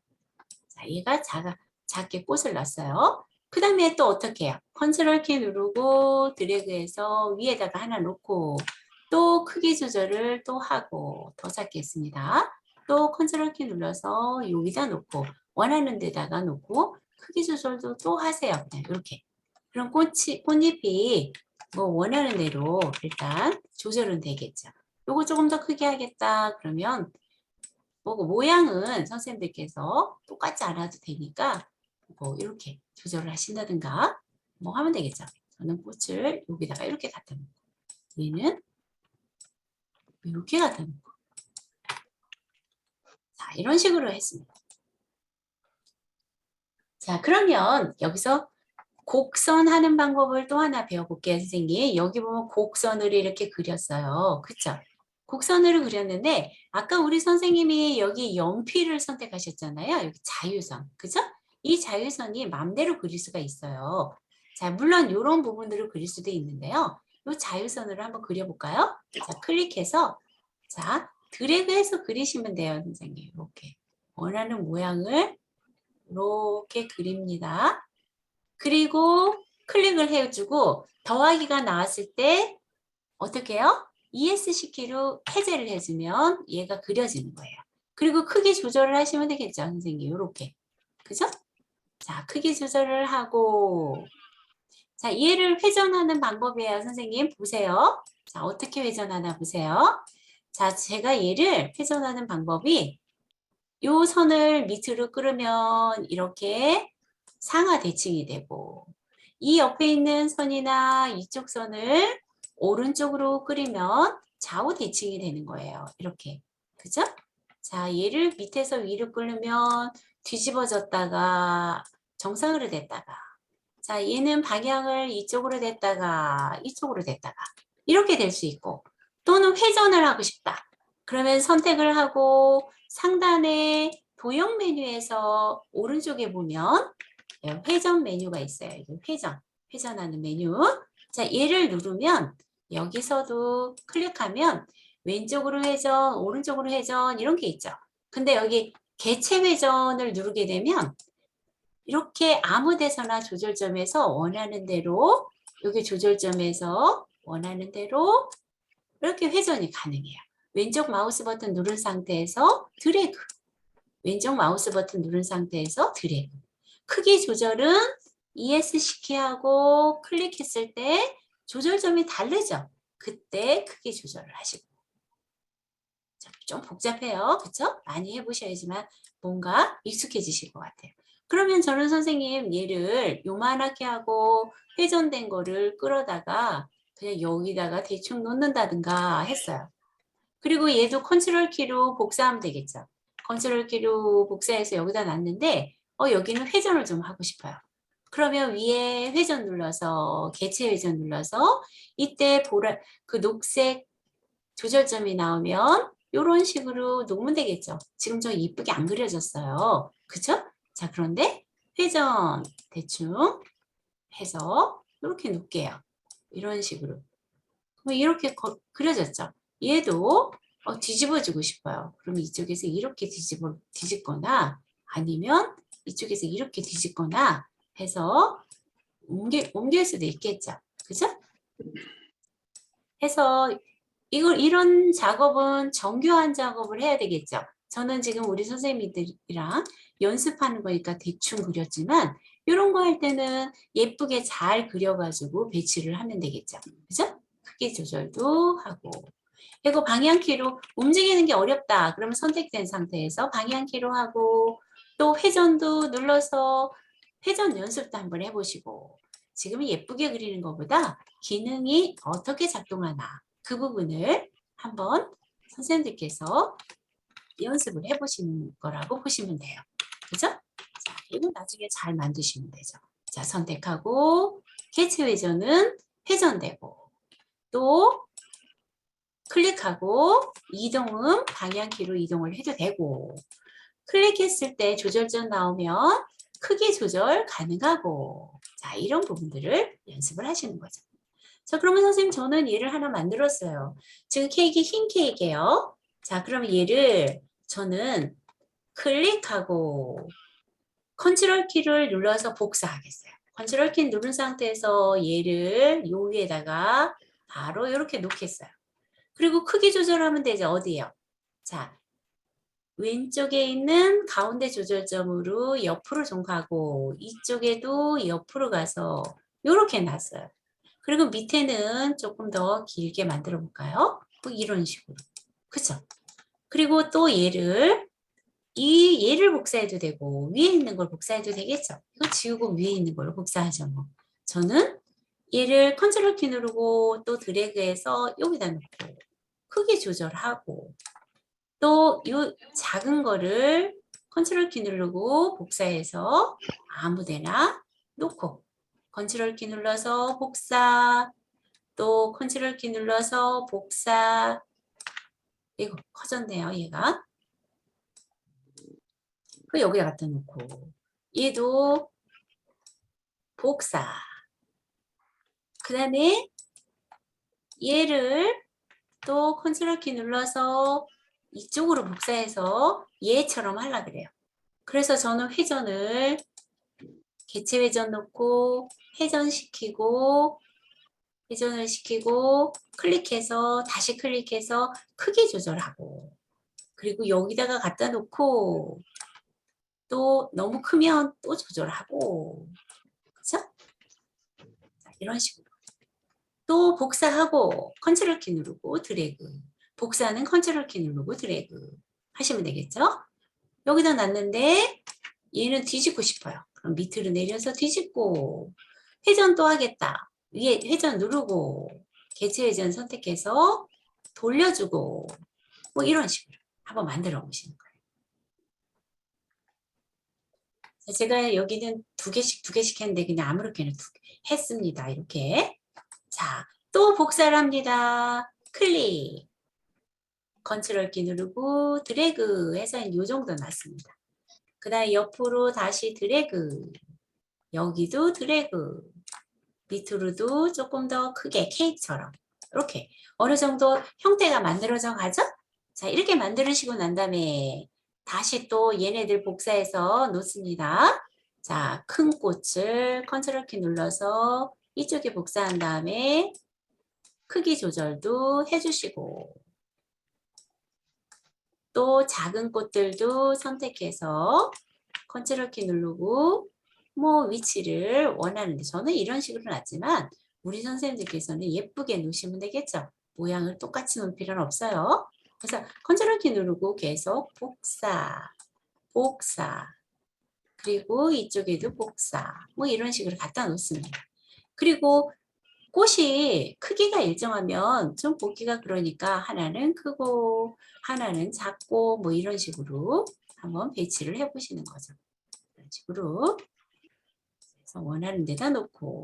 자, 얘가 작게 꽃을 놨어요. 그 다음에 또 어떻게 해요? 컨트롤 키 누르고 드래그해서 위에다가 하나 놓고 또 크기 조절을 또 하고 더 작게 했습니다. 또 컨트롤 키 눌러서 여기다 놓고 원하는 데다가 놓고 크기 조절도 또 하세요. 그냥 이렇게. 그럼 꽃잎이 뭐 원하는 대로 일단 조절은 되겠죠. 요거 조금 더 크게 하겠다 그러면 모양은 선생님들께서 똑같지 않아도 되니까 뭐 이렇게 조절을 하신다든가 뭐 하면 되겠죠. 저는 꽃을 여기다가 이렇게 갖다 놓고 얘는 이렇게 갖다 놓고 자 이런 식으로 했습니다. 자 그러면 여기서 곡선 하는 방법을 또 하나 배워볼게요, 선생님. 여기 보면 곡선을 이렇게 그렸어요. 그쵸? 곡선으로 그렸는데 아까 우리 선생님이 여기 연필을 선택하셨잖아요. 여기 자유선. 그죠? 이 자유선이 마음대로 그릴 수가 있어요. 자, 물론 이런 부분들을 그릴 수도 있는데요. 이 자유선으로 한번 그려볼까요? 자, 클릭해서 자, 드래그해서 그리시면 돼요, 선생님. 이렇게. 원하는 모양을 이렇게 그립니다. 그리고 클릭을 해주고 더하기가 나왔을 때 어떻게 해요? ESC 키로 해제를 해주면 얘가 그려지는 거예요. 그리고 크기 조절을 하시면 되겠죠, 선생님. 이렇게. 그죠? 자, 크기 조절을 하고 자, 얘를 회전하는 방법이에요, 선생님. 보세요. 자, 어떻게 회전하나 보세요. 자, 제가 얘를 회전하는 방법이 요 선을 밑으로 끌으면 이렇게 상하 대칭이 되고 이 옆에 있는 선이나 이쪽 선을 오른쪽으로 끌으면 좌우 대칭이 되는 거예요. 이렇게. 그죠? 자, 얘를 밑에서 위로 끌면 뒤집어졌다가 정상으로 됐다가 자, 얘는 방향을 이쪽으로 됐다가 이쪽으로 됐다가 이렇게 될 수 있고 또는 회전을 하고 싶다. 그러면 선택을 하고 상단에 도형 메뉴에서 오른쪽에 보면 회전 메뉴가 있어요. 회전하는 메뉴. 자, 얘를 누르면 여기서도 클릭하면 왼쪽으로 회전, 오른쪽으로 회전 이런 게 있죠. 근데 여기 개체 회전을 누르게 되면 이렇게 아무 데서나 조절점에서 원하는 대로 여기 조절점에서 원하는 대로 이렇게 회전이 가능해요. 왼쪽 마우스 버튼 누른 상태에서 드래그. 왼쪽 마우스 버튼 누른 상태에서 드래그. 크기 조절은 ESC 키하고 클릭했을 때 조절점이 다르죠. 그때 크기 조절을 하시고. 좀 복잡해요. 그렇죠? 많이 해보셔야지만 뭔가 익숙해지실 것 같아요. 그러면 저는 선생님 얘를 요만하게 하고 회전된 거를 끌어다가 그냥 여기다가 대충 놓는다든가 했어요. 그리고 얘도 컨트롤 키로 복사하면 되겠죠. 컨트롤 키로 복사해서 여기다 놨는데 여기는 회전을 좀 하고 싶어요. 그러면 위에 회전 눌러서 개체 회전 눌러서 이때 그 녹색 조절점이 나오면 이런 식으로 놓으면 되겠죠. 지금 저 이쁘게 안 그려졌어요. 그쵸? 자, 그런데 회전 대충 해서 이렇게 놓을게요. 이런 식으로. 그럼 이렇게 그려졌죠. 얘도 뒤집어주고 싶어요. 그럼 이쪽에서 이렇게 뒤집거나 아니면 이쪽에서 이렇게 뒤집거나 해서 옮길 수도 있겠죠. 그죠? 해서 이런 작업은 정교한 작업을 해야 되겠죠. 저는 지금 우리 선생님들이랑 연습하는 거니까 대충 그렸지만 이런 거 할 때는 예쁘게 잘 그려가지고 배치를 하면 되겠죠. 그죠? 크기 조절도 하고 그리고 방향키로 움직이는 게 어렵다. 그러면 선택된 상태에서 방향키로 하고 또 회전도 눌러서 회전 연습도 한번 해보시고 지금 예쁘게 그리는 것보다 기능이 어떻게 작동하나 그 부분을 한번 선생님들께서 연습을 해보시는 거라고 보시면 돼요. 그죠? 자, 그리고 나중에 잘 만드시면 되죠. 자, 선택하고 개체 회전은 회전되고 또 클릭하고 이동은 방향키로 이동을 해도 되고 클릭했을 때 조절전 나오면 크기 조절 가능하고 자 이런 부분들을 연습을 하시는 거죠. 자 그러면 선생님 저는 얘를 하나 만들었어요. 지금 케이크 흰 케이크예요. 자 그러면 얘를 저는 클릭하고 컨트롤 키를 눌러서 복사하겠어요. 컨트롤 키 누른 상태에서 얘를 요 위에다가 바로 이렇게 놓겠어요. 그리고 크기 조절하면 되죠. 어디에요? 자, 왼쪽에 있는 가운데 조절점으로 옆으로 좀 가고 이쪽에도 옆으로 가서 이렇게 놨어요. 그리고 밑에는 조금 더 길게 만들어 볼까요? 뭐 이런 식으로. 그쵸? 그리고 또 얘를 얘를 복사해도 되고 위에 있는 걸 복사해도 되겠죠? 이거 지우고 위에 있는 걸로 복사하죠. 뭐. 저는 얘를 컨트롤 키 누르고 또 드래그해서 여기다 놓고 크기 조절하고 또 이 작은 거를 컨트롤 키 누르고 복사해서 아무데나 놓고 컨트롤 키 눌러서 복사 또 컨트롤 키 눌러서 복사 이거 커졌네요 얘가 그 여기다 갖다 놓고 얘도 복사 그 다음에 얘를 또 컨트롤 키 눌러서 이쪽으로 복사해서 얘처럼 하려 그래요. 그래서 저는 회전을 개체 회전 놓고 회전시키고 회전을 시키고 클릭해서 다시 클릭해서 크기 조절하고 그리고 여기다가 갖다 놓고 또 너무 크면 또 조절하고 그렇죠? 이런 식으로 또 복사하고 컨트롤 키 누르고 드래그 복사는 컨트롤 키 누르고 드래그 하시면 되겠죠? 여기다 놨는데 얘는 뒤집고 싶어요. 그럼 밑으로 내려서 뒤집고 회전 또 하겠다. 위에 회전 누르고 개체 회전 선택해서 돌려주고 뭐 이런 식으로 한번 만들어 보시는 거예요. 제가 여기는 두 개씩 했는데 그냥 아무렇게나 했습니다. 이렇게. 자, 또 복사를 합니다. 클릭. 컨트롤 키 누르고 드래그 해서 이 정도 놨습니다. 그 다음에 옆으로 다시 드래그. 여기도 드래그. 밑으로도 조금 더 크게 케이크처럼 이렇게 어느 정도 형태가 만들어져 가죠? 자, 이렇게 만들으시고 난 다음에 다시 또 얘네들 복사해서 놓습니다. 자, 큰 꽃을 컨트롤 키 눌러서 이쪽에 복사한 다음에 크기 조절도 해주시고 또 작은 꽃들도 선택해서 컨트롤 키 누르고 뭐 위치를 원하는데 저는 이런 식으로 놨지만 우리 선생님들께서는 예쁘게 놓으시면 되겠죠. 모양을 똑같이 놓을 필요는 없어요. 그래서 컨트롤 키 누르고 계속 복사, 복사, 그리고 이쪽에도 복사 뭐 이런 식으로 갖다 놓습니다. 그리고 꽃이 크기가 일정하면 좀 보기가 그러니까 하나는 크고 하나는 작고 뭐 이런 식으로 한번 배치를 해 보시는 거죠. 이런 식으로 그래서 원하는 데다 놓고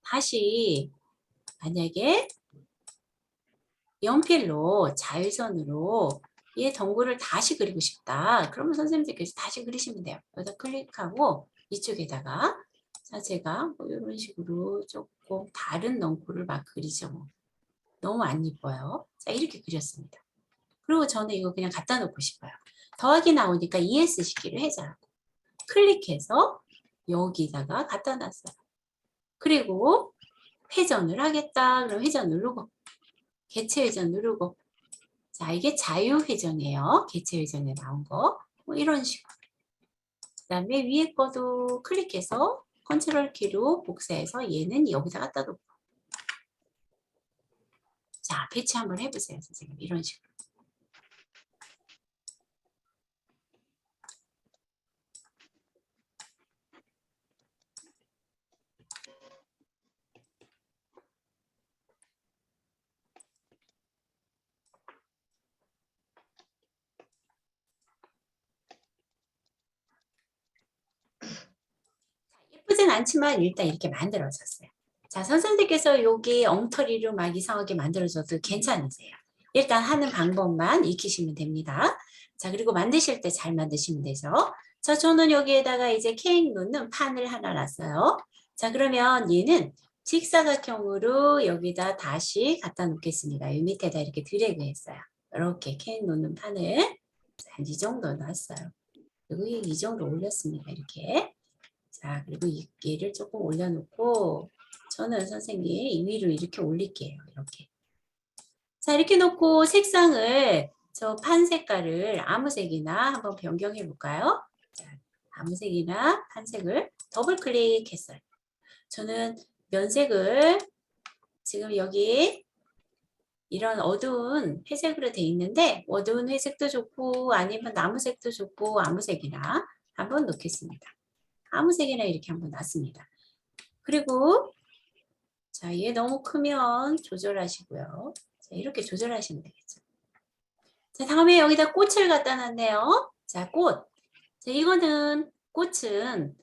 다시 만약에 연필로 자유선으로 얘 덩굴을 다시 그리고 싶다. 그러면 선생님들께서 다시 그리시면 돼요. 여기다 클릭하고 이쪽에다가 자 제가 뭐 이런 식으로 조금 다른 넝쿨을 막 그리죠. 뭐. 너무 안 이뻐요. 자 이렇게 그렸습니다. 그리고 저는 이거 그냥 갖다 놓고 싶어요. 더하기 나오니까 ES 시키를 해제하고 클릭해서 여기다가 갖다 놨어요. 그리고 회전을 하겠다. 그럼 회전 누르고 개체 회전 누르고 자 이게 자유회전이에요. 개체 회전에 나온 거. 뭐 이런 식으로. 그 다음에 위에 거도 클릭해서 컨트롤 키로 복사해서 얘는 여기다 갖다 놓고 자, 배치 한번 해보세요, 선생님. 이런 식으로. 예쁘진 않지만 일단 이렇게 만들어졌어요. 자, 선생님께서 여기 엉터리로 막 이상하게 만들어줘도 괜찮으세요. 일단 하는 방법만 익히시면 됩니다. 자, 그리고 만드실 때 잘 만드시면 되죠. 자, 저는 여기에다가 이제 케이크 놓는 판을 하나 놨어요. 자, 그러면 얘는 직사각형으로 여기다 다시 갖다 놓겠습니다. 이 밑에다 이렇게 드래그 했어요. 이렇게 케이크 놓는 판을 한 이 정도 놨어요. 그리고 이 정도 올렸습니다. 이렇게. 자, 그리고 얘를 조금 올려놓고 저는 선생님 이 위로 이렇게 올릴게요. 이렇게. 자, 이렇게 놓고 색상을 저 판 색깔을 아무 색이나 한번 변경해 볼까요? 자, 아무 색이나 판색을 더블 클릭했어요. 저는 면색을 지금 여기 이런 어두운 회색으로 돼 있는데 어두운 회색도 좋고 아니면 나무색도 좋고 아무 색이나 한번 놓겠습니다. 아무 색이나 이렇게 한번 놨습니다. 그리고 자, 얘 너무 크면 조절하시고요. 자, 이렇게 조절하시면 되겠죠. 자, 다음에 여기다 꽃을 갖다 놨네요. 자, 꽃. 자, 이거는 꽃은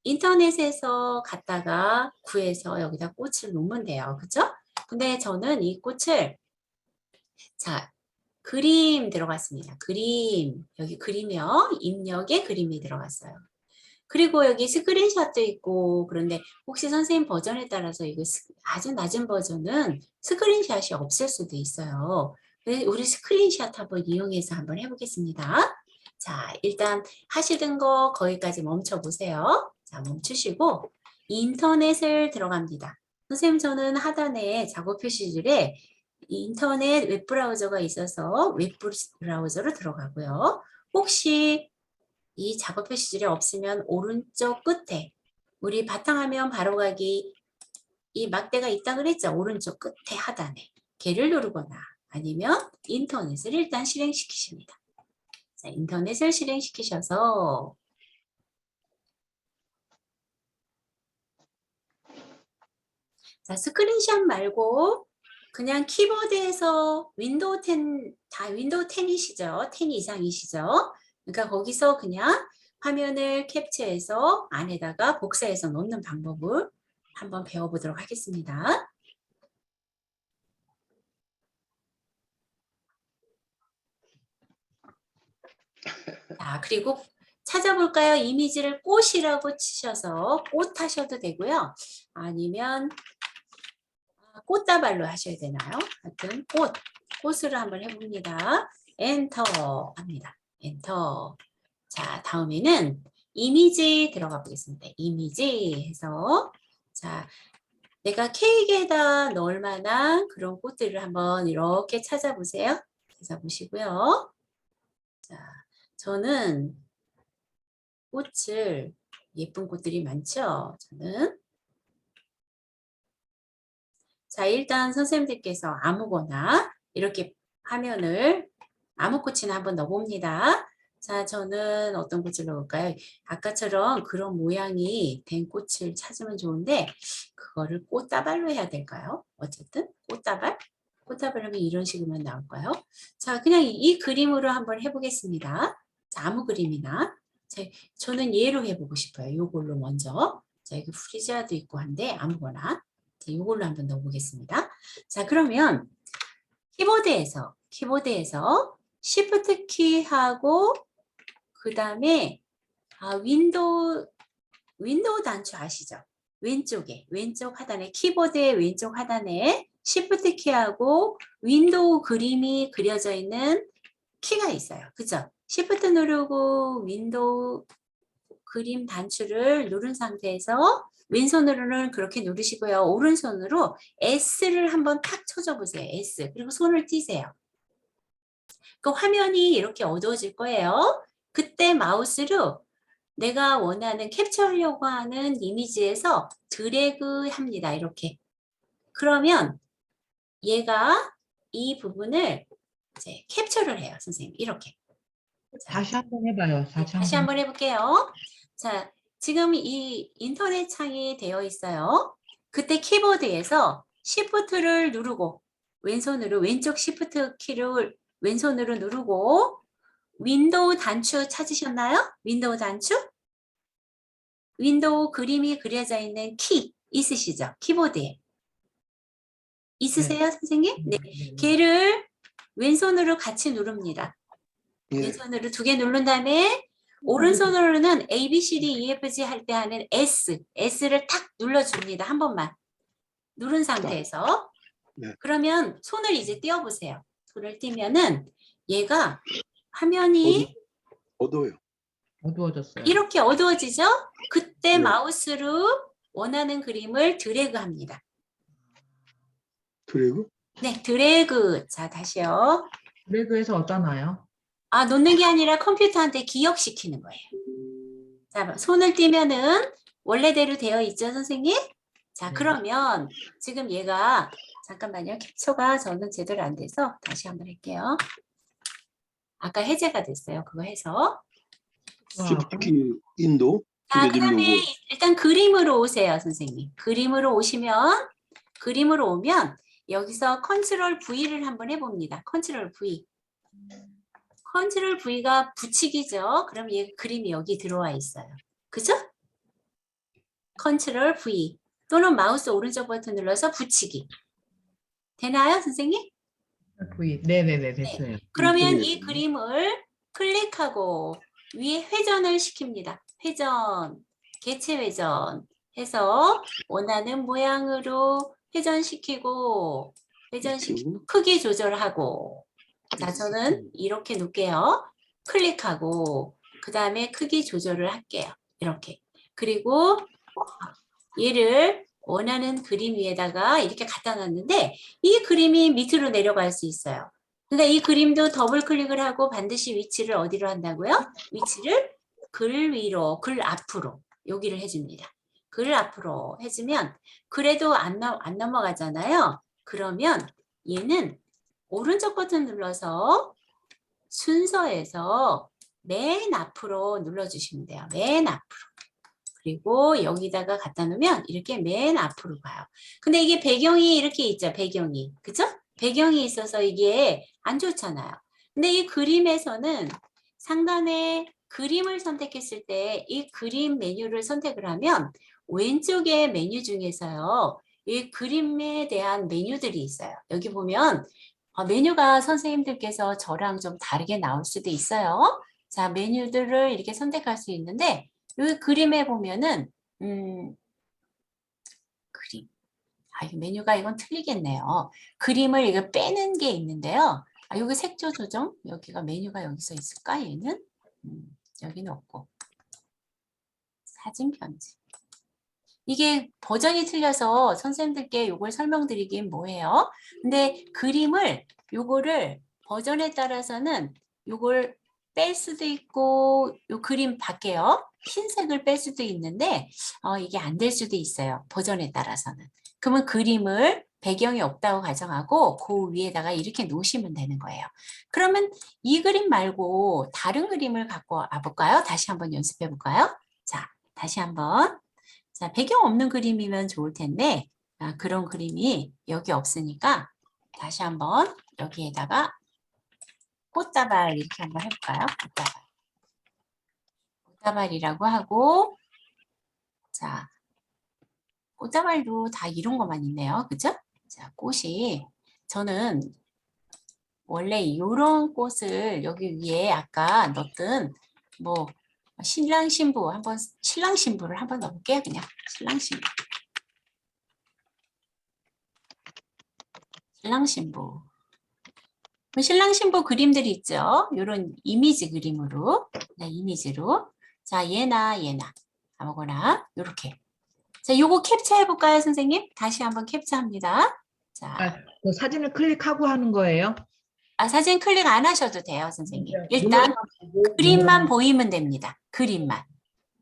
인터넷에서 갖다가 구해서 여기다 꽃을 놓으면 돼요. 그죠? 근데 저는 이 꽃을 자, 그림 들어갔습니다. 그림. 여기 그림이요. 입력에 그림이 들어갔어요. 그리고 여기 스크린샷도 있고 그런데 혹시 선생님 버전에 따라서 이거 아주 낮은 버전은 스크린샷이 없을 수도 있어요. 우리 스크린샷 한번 이용해서 한번 해보겠습니다. 자, 일단 하시던 거 거기까지 멈춰 보세요. 자, 멈추시고 인터넷을 들어갑니다. 선생님 저는 하단에 작업 표시줄에 인터넷 웹브라우저가 있어서 웹브라우저로 들어가고요. 혹시 이 작업 표시줄이 없으면 오른쪽 끝에 우리 바탕화면 바로가기 이 막대가 있다 그랬죠? 오른쪽 끝에 하단에 걔를 누르거나 아니면 인터넷을 일단 실행시키십니다. 자, 인터넷을 실행시키셔서 자, 스크린샷 말고 그냥 키보드에서 윈도우 10, 다 윈도우 10이시죠? 10 이상이시죠? 그러니까 거기서 그냥 화면을 캡처해서 안에다가 복사해서 놓는 방법을 한번 배워보도록 하겠습니다. 자, 그리고 찾아볼까요? 이미지를 꽃이라고 치셔서 꽃 하셔도 되고요. 아니면 꽃다발로 하셔야 되나요? 하여튼 꽃으로 한번 해봅니다. 엔터 합니다. 엔터. 자, 다음에는 이미지 들어가 보겠습니다. 이미지 해서 자, 내가 케이크에다 넣을 만한 그런 꽃들을 한번 이렇게 찾아보세요. 찾아보시고요. 자, 저는 꽃을 예쁜 꽃들이 많죠. 저는 자, 일단 선생님들께서 아무거나 이렇게 화면을 아무 꽃이나 한번 넣어봅니다. 자, 저는 어떤 꽃을 넣을까요? 아까처럼 그런 모양이 된 꽃을 찾으면 좋은데 그거를 꽃다발로 해야 될까요? 어쨌든 꽃다발? 꽃다발 하면 이런 식으로만 나올까요? 자, 그냥 이 그림으로 한번 해보겠습니다. 자, 아무 그림이나. 자, 저는 얘로 해보고 싶어요. 이걸로 먼저. 자, 여기 프리지아도 있고 한데 아무거나. 자, 이걸로 한번 넣어보겠습니다. 자, 그러면 키보드에서 Shift 키하고 그 다음에 윈도우 단추 아시죠? 왼쪽 하단에 키보드의 왼쪽 하단에 Shift 키하고 윈도우 그림이 그려져 있는 키가 있어요. 그죠? Shift 누르고 윈도우 그림 단추를 누른 상태에서 왼손으로는 그렇게 누르시고요. 오른손으로 S를 한번 탁 쳐줘 보세요. S. 그리고 손을 띄세요. 그 화면이 이렇게 어두워질 거예요. 그때 마우스로 내가 원하는 캡처하려고 하는 이미지에서 드래그 합니다. 이렇게. 그러면 얘가 이 부분을 이제 캡처를 해요, 선생님. 이렇게. 자, 다시 한번 해봐요. 다시 한번 해볼게요. 자, 지금 이 인터넷 창이 되어 있어요. 그때 키보드에서 Shift를 누르고 왼손으로 왼쪽 Shift 키를 왼손으로 누르고 윈도우 단추 찾으셨나요? 윈도우 단추? 윈도우 그림이 그려져 있는 키 있으시죠? 키보드에. 있으세요, 선생님? 네. 걔를 왼손으로 같이 누릅니다. 예. 왼손으로 2개 누른 다음에 오른손으로는 A, B, C, D, E, F, G 할 때 하는 S를 탁 눌러줍니다. 한 번만. 누른 상태에서. 네. 그러면 손을 이제 띄워보세요. 손을 띄면은 얘가 화면이 어두워요. 어두워졌어요. 이렇게 어두워지죠? 그때 네. 마우스로 원하는 그림을 드래그합니다. 드래그? 네, 드래그. 자, 다시요. 드래그해서 어디다 놔요? 아, 놓는 게 아니라 컴퓨터한테 기억시키는 거예요. 자, 손을 띄면은 원래대로 되어 있죠, 선생님? 자, 네. 그러면 지금 얘가 잠깐만요. 캡처가 저는 제대로 안 돼서 다시 한번 할게요. 아까 해제가 됐어요. 그거 해서. 시프트키 인도 자, 두개 그다음에 누르고 일단 그림으로 오세요, 선생님. 그림으로 오시면 여기서 컨트롤 V를 한번 해봅니다. 컨트롤 V. 컨트롤 V가 붙이기죠. 그럼 얘 그림이 여기 들어와 있어요. 그죠? 컨트롤 V 또는 마우스 오른쪽 버튼 눌러서 붙이기. 되나요, 선생님? V. 네네네, 됐어요. 그러면 이 그림을 클릭하고 위에 회전을 시킵니다. 회전, 개체 회전 해서 원하는 모양으로 회전시키고 크기 조절하고 자, 저는 이렇게 놓을게요. 클릭하고 그 다음에 크기 조절을 할게요. 이렇게. 그리고 얘를 원하는 그림 위에다가 이렇게 갖다 놨는데 이 그림이 밑으로 내려갈 수 있어요. 그러니까 이 그림도 더블 클릭을 하고 반드시 위치를 어디로 한다고요? 위치를 글 위로, 글 앞으로 여기를 해줍니다. 글 앞으로 해주면 그래도 안 넘어가잖아요. 그러면 얘는 오른쪽 버튼 눌러서 순서에서 맨 앞으로 눌러주시면 돼요. 맨 앞으로. 그리고 여기다가 갖다 놓으면 이렇게 맨 앞으로 가요. 근데 이게 배경이 이렇게 있죠. 배경이. 그죠? 배경이 있어서 이게 안 좋잖아요. 근데 이 그림에서는 상단에 그림을 선택했을 때 이 그림 메뉴를 선택을 하면 왼쪽에 메뉴 중에서요. 이 그림에 대한 메뉴들이 있어요. 여기 보면 메뉴가 선생님들께서 저랑 좀 다르게 나올 수도 있어요. 자, 메뉴들을 이렇게 선택할 수 있는데 여기 그림에 보면은 그림. 이 메뉴가 이건 틀리겠네요. 그림을 이거 빼는 게 있는데요. 여기 색조 조정. 여기가 메뉴가 여기서 있을까? 얘는 여기는 없고. 사진 편집. 이게 버전이 틀려서 선생님들께 이걸 설명드리긴 뭐해요. 근데 그림을 요거를 버전에 따라서는 요걸 뺄 수도 있고 요 그림 밖에요. 흰색을 뺄 수도 있는데 이게 안 될 수도 있어요. 버전에 따라서는. 그러면 그림을 배경이 없다고 가정하고 그 위에다가 이렇게 놓으시면 되는 거예요. 그러면 이 그림 말고 다른 그림을 갖고 와볼까요? 다시 한번 연습해 볼까요? 자, 다시 한번. 자, 배경 없는 그림이면 좋을 텐데 그런 그림이 여기 없으니까 다시 한번 여기에다가 꽃다발 이렇게 한번 해볼까요? 꽃다발이라고 하고 자, 꽃다발도 다 이런 것만 있네요. 그죠? 자, 꽃이 저는 원래 이런 꽃을 여기 위에 아까 넣었던 뭐 신랑 신부 한번 신랑 신부를 한번 넣을게요. 그냥 신랑 신부. 신랑 신부. 신랑 신부 그림들이 있죠. 이런 이미지 그림으로. 네, 이미지로. 자, 얘나 아무거나 이렇게. 자, 요거 캡처해 볼까요, 선생님? 다시 한번 캡처합니다. 자, 그 사진을 클릭하고 하는 거예요? 사진 클릭 안 하셔도 돼요, 선생님. 일단 그림만 보이면 됩니다. 그림만.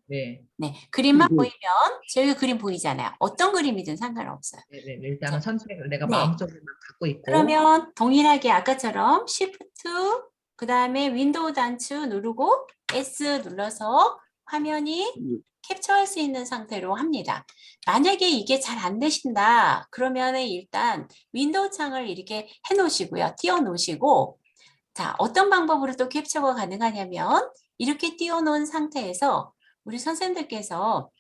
네. 네, 그림만 네. 보이면 저희 그림 보이잖아요. 어떤 그림이든 상관없어요. 네. 일단은 선택을 내가 네. 마음속에만 갖고 있고. 그러면 동일하게 아까처럼 Shift, 그 다음에 윈도우 단추 누르고 S 눌러서 화면이 캡처할 수 있는 상태로 합니다. 만약에 이게 잘 안 되신다 그러면 일단 윈도우 창을 이렇게 해 놓으시고요. 띄워 놓으시고, 자, 어떤 방법으로 또 캡처가 가능하냐면 이렇게 띄워 놓은 상태에서 우리 선생님들께서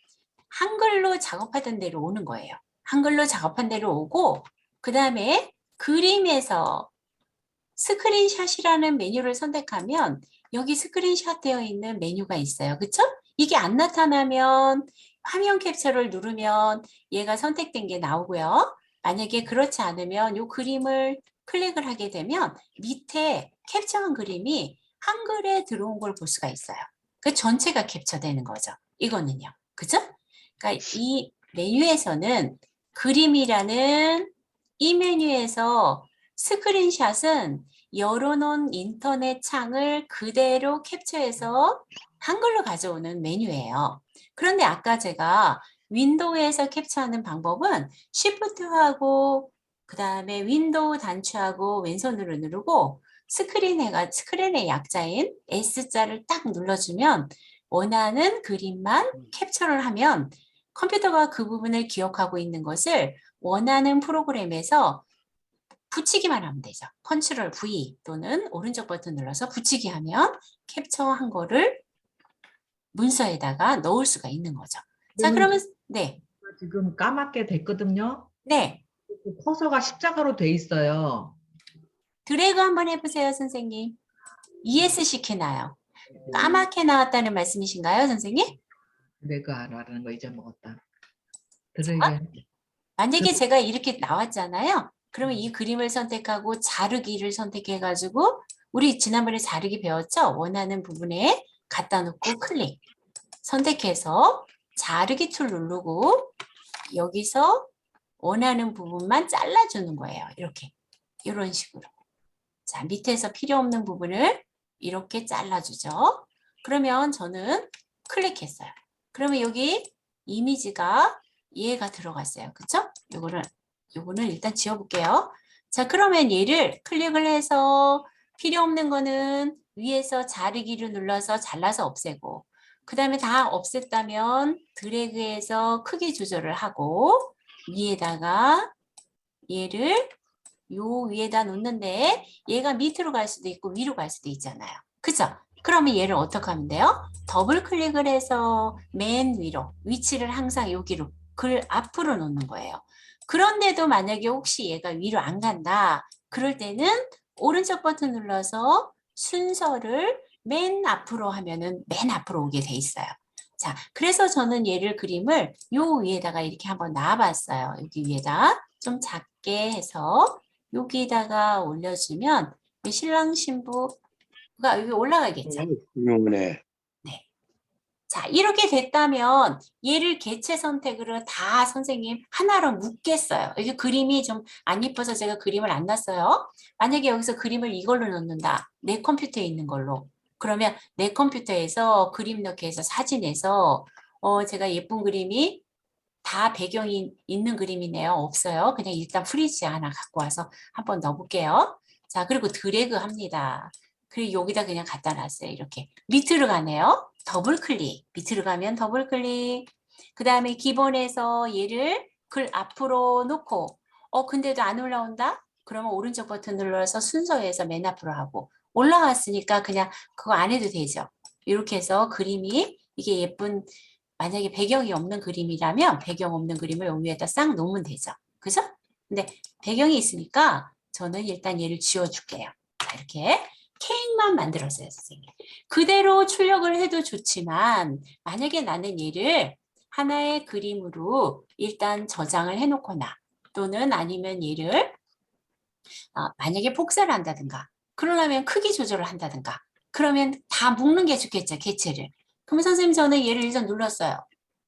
한글로 작업하던 대로 오는 거예요. 한글로 작업한 대로 오고, 그 다음에 그림에서 스크린샷이라는 메뉴를 선택하면 여기 스크린샷 되어 있는 메뉴가 있어요. 그쵸? 이게 안 나타나면 화면 캡처를 누르면 얘가 선택된 게 나오고요. 만약에 그렇지 않으면 이 그림을 클릭을 하게 되면 밑에 캡처한 그림이 한글에 들어온 걸 볼 수가 있어요. 그 전체가 캡처되는 거죠. 이거는요. 그죠? 그러니까 이 메뉴에서는 그림이라는 이 메뉴에서 스크린샷은 열어놓은 인터넷 창을 그대로 캡처해서 한글로 가져오는 메뉴예요. 그런데 아까 제가 윈도우에서 캡처하는 방법은 Shift하고 그 다음에 윈도우 단추하고 왼손으로 누르고 스크린의 약자인 S자를 딱 눌러주면 원하는 그림만 캡처를 하면 컴퓨터가 그 부분을 기억하고 있는 것을 원하는 프로그램에서 붙이기만 하면 되죠. 컨트롤 V 또는 오른쪽 버튼 눌러서 붙이기 하면 캡처한 거를 문서에다가 넣을 수가 있는 거죠. 자, 그러면 네. 지금 까맣게 됐거든요. 네. 커서가 십자가로 돼 있어요. 드래그 한번 해보세요, 선생님. ES 시키나요? 까맣게 나왔다는 말씀이신가요, 선생님? 드래그 하라는 거 잊어먹었다. 드래그. 만약에 제가 이렇게 나왔잖아요. 그러면 이 그림을 선택하고 자르기를 선택해가지고 우리 지난번에 자르기 배웠죠? 원하는 부분에 갖다 놓고 클릭. 선택해서 자르기 툴 누르고 여기서 원하는 부분만 잘라주는 거예요. 이렇게. 이런 식으로. 자, 밑에서 필요 없는 부분을 이렇게 잘라주죠. 그러면 저는 클릭했어요. 그러면 여기 이미지가 얘가 들어갔어요. 그쵸? 요거는 일단 지워볼게요. 자, 그러면 얘를 클릭을 해서 필요 없는 거는 위에서 자르기를 눌러서 잘라서 없애고, 그 다음에 다 없앴다면 드래그해서 크기 조절을 하고 위에다가 얘를 요 위에다 놓는데 얘가 밑으로 갈 수도 있고 위로 갈 수도 있잖아요. 그죠? 그러면 얘를 어떻게 하면 돼요? 더블 클릭을 해서 맨 위로 위치를 항상 여기로 글 앞으로 놓는 거예요. 그런데도 만약에 혹시 얘가 위로 안 간다. 그럴 때는 오른쪽 버튼 눌러서 순서를 맨 앞으로 하면은 맨 앞으로 오게 돼 있어요. 자, 그래서 저는 얘를 그림을 요 위에다가 이렇게 한번 놔봤어요. 여기 위에다 좀 작게 해서 여기다가 올려주면 신랑 신부가 여기 올라가겠죠. 훌륭하네. 네. 자, 이렇게 됐다면 얘를 개체 선택으로 다 선생님 하나로 묶겠어요. 여기 그림이 좀 안 이뻐서 제가 그림을 안 놨어요. 만약에 여기서 그림을 이걸로 넣는다. 내 컴퓨터에 있는 걸로. 그러면 내 컴퓨터에서 그림 넣기 해서 사진에서 제가 예쁜 그림이 다 배경이 있는 그림이네요. 없어요. 그냥 일단 프리즈 하나 갖고 와서 한번 넣어볼게요. 자, 그리고 드래그 합니다. 그리고 여기다 그냥 갖다 놨어요. 이렇게. 밑으로 가네요. 더블 클릭. 밑으로 가면 더블 클릭. 그 다음에 기본에서 얘를 글 앞으로 놓고 근데도 안 올라온다? 그러면 오른쪽 버튼 눌러서 순서에서 맨 앞으로 하고 올라왔으니까 그냥 그거 안 해도 되죠. 이렇게 해서 그림이 이게 예쁜 만약에 배경이 없는 그림이라면 배경 없는 그림을 여기 위에다 싹 놓으면 되죠. 그죠? 근데 배경이 있으니까 저는 일단 얘를 지워줄게요. 자, 이렇게 케이크만 만들었어요, 선생님. 그대로 출력을 해도 좋지만 만약에 나는 얘를 하나의 그림으로 일단 저장을 해놓거나 또는 아니면 얘를 만약에 복사를 한다든가 그러려면 크기 조절을 한다든가 그러면 다 묶는 게 좋겠죠, 개체를. 그러면 선생님 저는 얘를 일단 눌렀어요.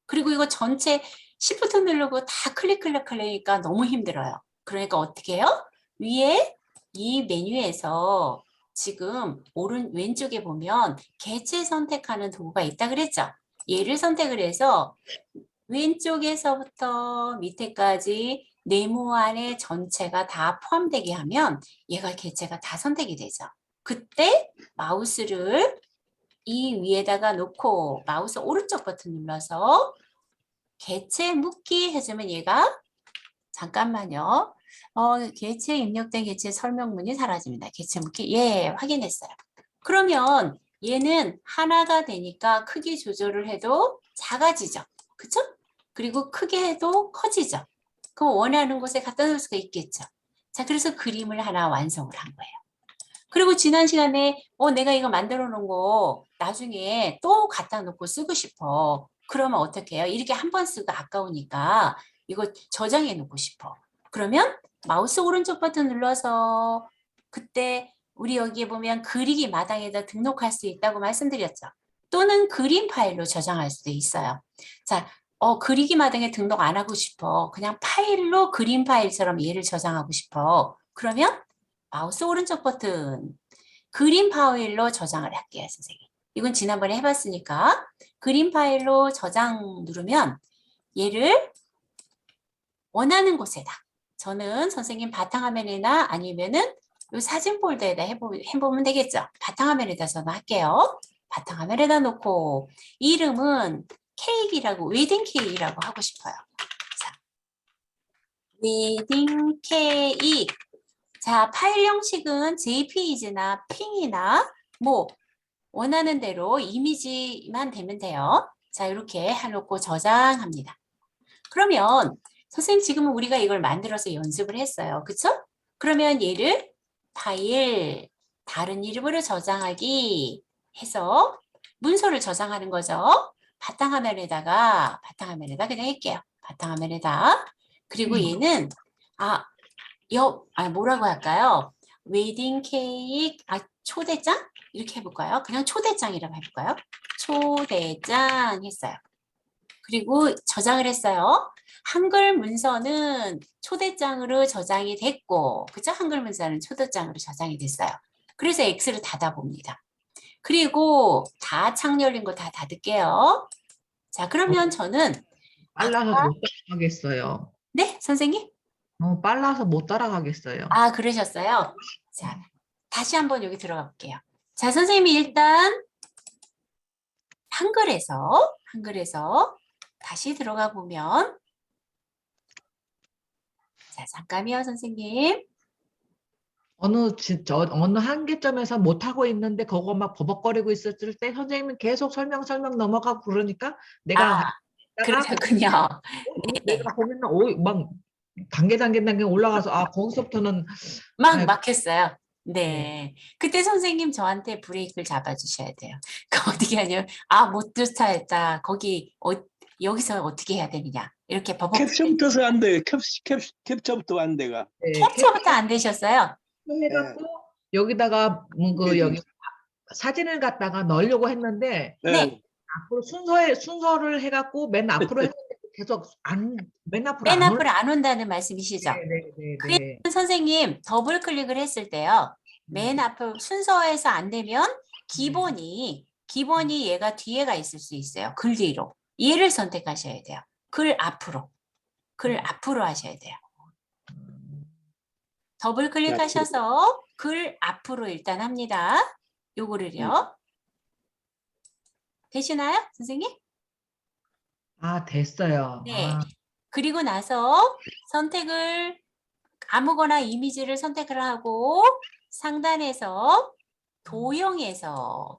그리고 이거 전체 Shift 누르고 다 클릭하려니까 너무 힘들어요. 그러니까 어떻게 해요? 위에 이 메뉴에서 지금 왼쪽에 보면 개체 선택하는 도구가 있다 그랬죠? 얘를 선택을 해서 왼쪽에서부터 밑에까지 네모 안에 전체가 다 포함되게 하면 얘가 개체가 다 선택이 되죠. 그때 마우스를 이 위에다가 놓고 마우스 오른쪽 버튼 눌러서 개체 묻기 해주면 얘가 잠깐만요. 개체 입력된 개체 설명문이 사라집니다. 개체 묻기 예 확인했어요. 그러면 얘는 하나가 되니까 크기 조절을 해도 작아지죠. 그쵸? 그리고 크게 해도 커지죠. 그럼 원하는 곳에 갖다 놓을 수가 있겠죠. 자, 그래서 그림을 하나 완성을 한 거예요. 그리고 지난 시간에 내가 이거 만들어 놓은 거 나중에 또 갖다 놓고 쓰고 싶어. 그러면 어떻게 해요? 이렇게 한 번 쓰고 아까우니까 이거 저장해 놓고 싶어. 그러면 마우스 오른쪽 버튼 눌러서 그때 우리 여기에 보면 그리기 마당에다 등록할 수 있다고 말씀드렸죠. 또는 그림 파일로 저장할 수도 있어요. 자, 그리기 마당에 등록 안 하고 싶어. 그냥 파일로 그림 파일처럼 얘를 저장하고 싶어. 그러면 마우스 오른쪽 버튼 그림 파일로 저장을 할게요, 선생님. 이건 지난번에 해봤으니까 그림 파일로 저장 누르면 얘를 원하는 곳에다 저는 선생님 바탕화면이나 아니면은 이 사진 폴더에다 해보면 되겠죠. 바탕화면에다 저는 할게요. 바탕화면에다 놓고 이름은 케이크라고 웨딩 케이크라고 하고 싶어요. 자, 웨딩 케이크. 자, 파일 형식은 JPEG나 핑이나 뭐 원하는 대로 이미지만 되면 돼요. 자, 이렇게 해놓고 저장합니다. 그러면 선생님 지금은 우리가 이걸 만들어서 연습을 했어요. 그쵸? 그러면 얘를 파일 다른 이름으로 저장하기 해서 문서를 저장하는 거죠. 바탕화면에다 그냥 할게요. 바탕화면에다. 그리고 얘는 뭐라고 할까요? 웨딩 케이크, 초대장? 이렇게 해볼까요? 그냥 초대장이라고 해볼까요? 초대장 했어요. 그리고 저장을 했어요. 한글 문서는 초대장으로 저장이 됐고, 그죠? 한글 문서는 초대장으로 저장이 됐어요. 그래서 X를 닫아봅니다. 그리고 다 창 열린 거 다 닫을게요. 자, 그러면 저는 빨라서 못 따라가겠어요. 네, 선생님? 빨라서 못 따라가겠어요. 그러셨어요? 자, 다시 한번 여기 들어가 볼게요. 자, 선생님이 일단 한글에서 다시 들어가 보면 자, 잠깐만요, 선생님. 어느 한계점에서 못하고 있는데 그거 막 버벅거리고 있었을 때 선생님은 계속 설명 넘어가고 그러니까 내가 그러셨군요. 네. 내가 보면 막 단계 올라가서 거기서부터는 막 했어요. 네. 그때 선생님 저한테 브레이크를 잡아주셔야 돼요. 그 어떻게 하냐면, 못 쫓아했다. 여기서 어떻게 해야 되느냐. 이렇게 캡처부터서 안 돼요. 캡처부터 안 돼가. 캡처부터 안 되셨어요? 해갖고 여기다가 여기 사진을 갖다가 넣으려고 했는데 네. 앞으로 순서를 해갖고 맨 앞으로 했는데 계속 맨 앞으로 맨 안 앞으로 안 온다는 말씀이시죠? 네. 선생님 더블 클릭을 했을 때요. 맨 앞을 순서에서 안 되면 기본이 얘가 뒤에가 있을 수 있어요. 글 뒤로. 얘를 선택하셔야 돼요. 글 앞으로 하셔야 돼요. 더블 클릭하셔서 글 앞으로 일단 합니다. 요거를요. 되시나요, 선생님? 됐어요. 네. 그리고 나서 선택을 아무거나 이미지를 선택을 하고 상단에서 도형에서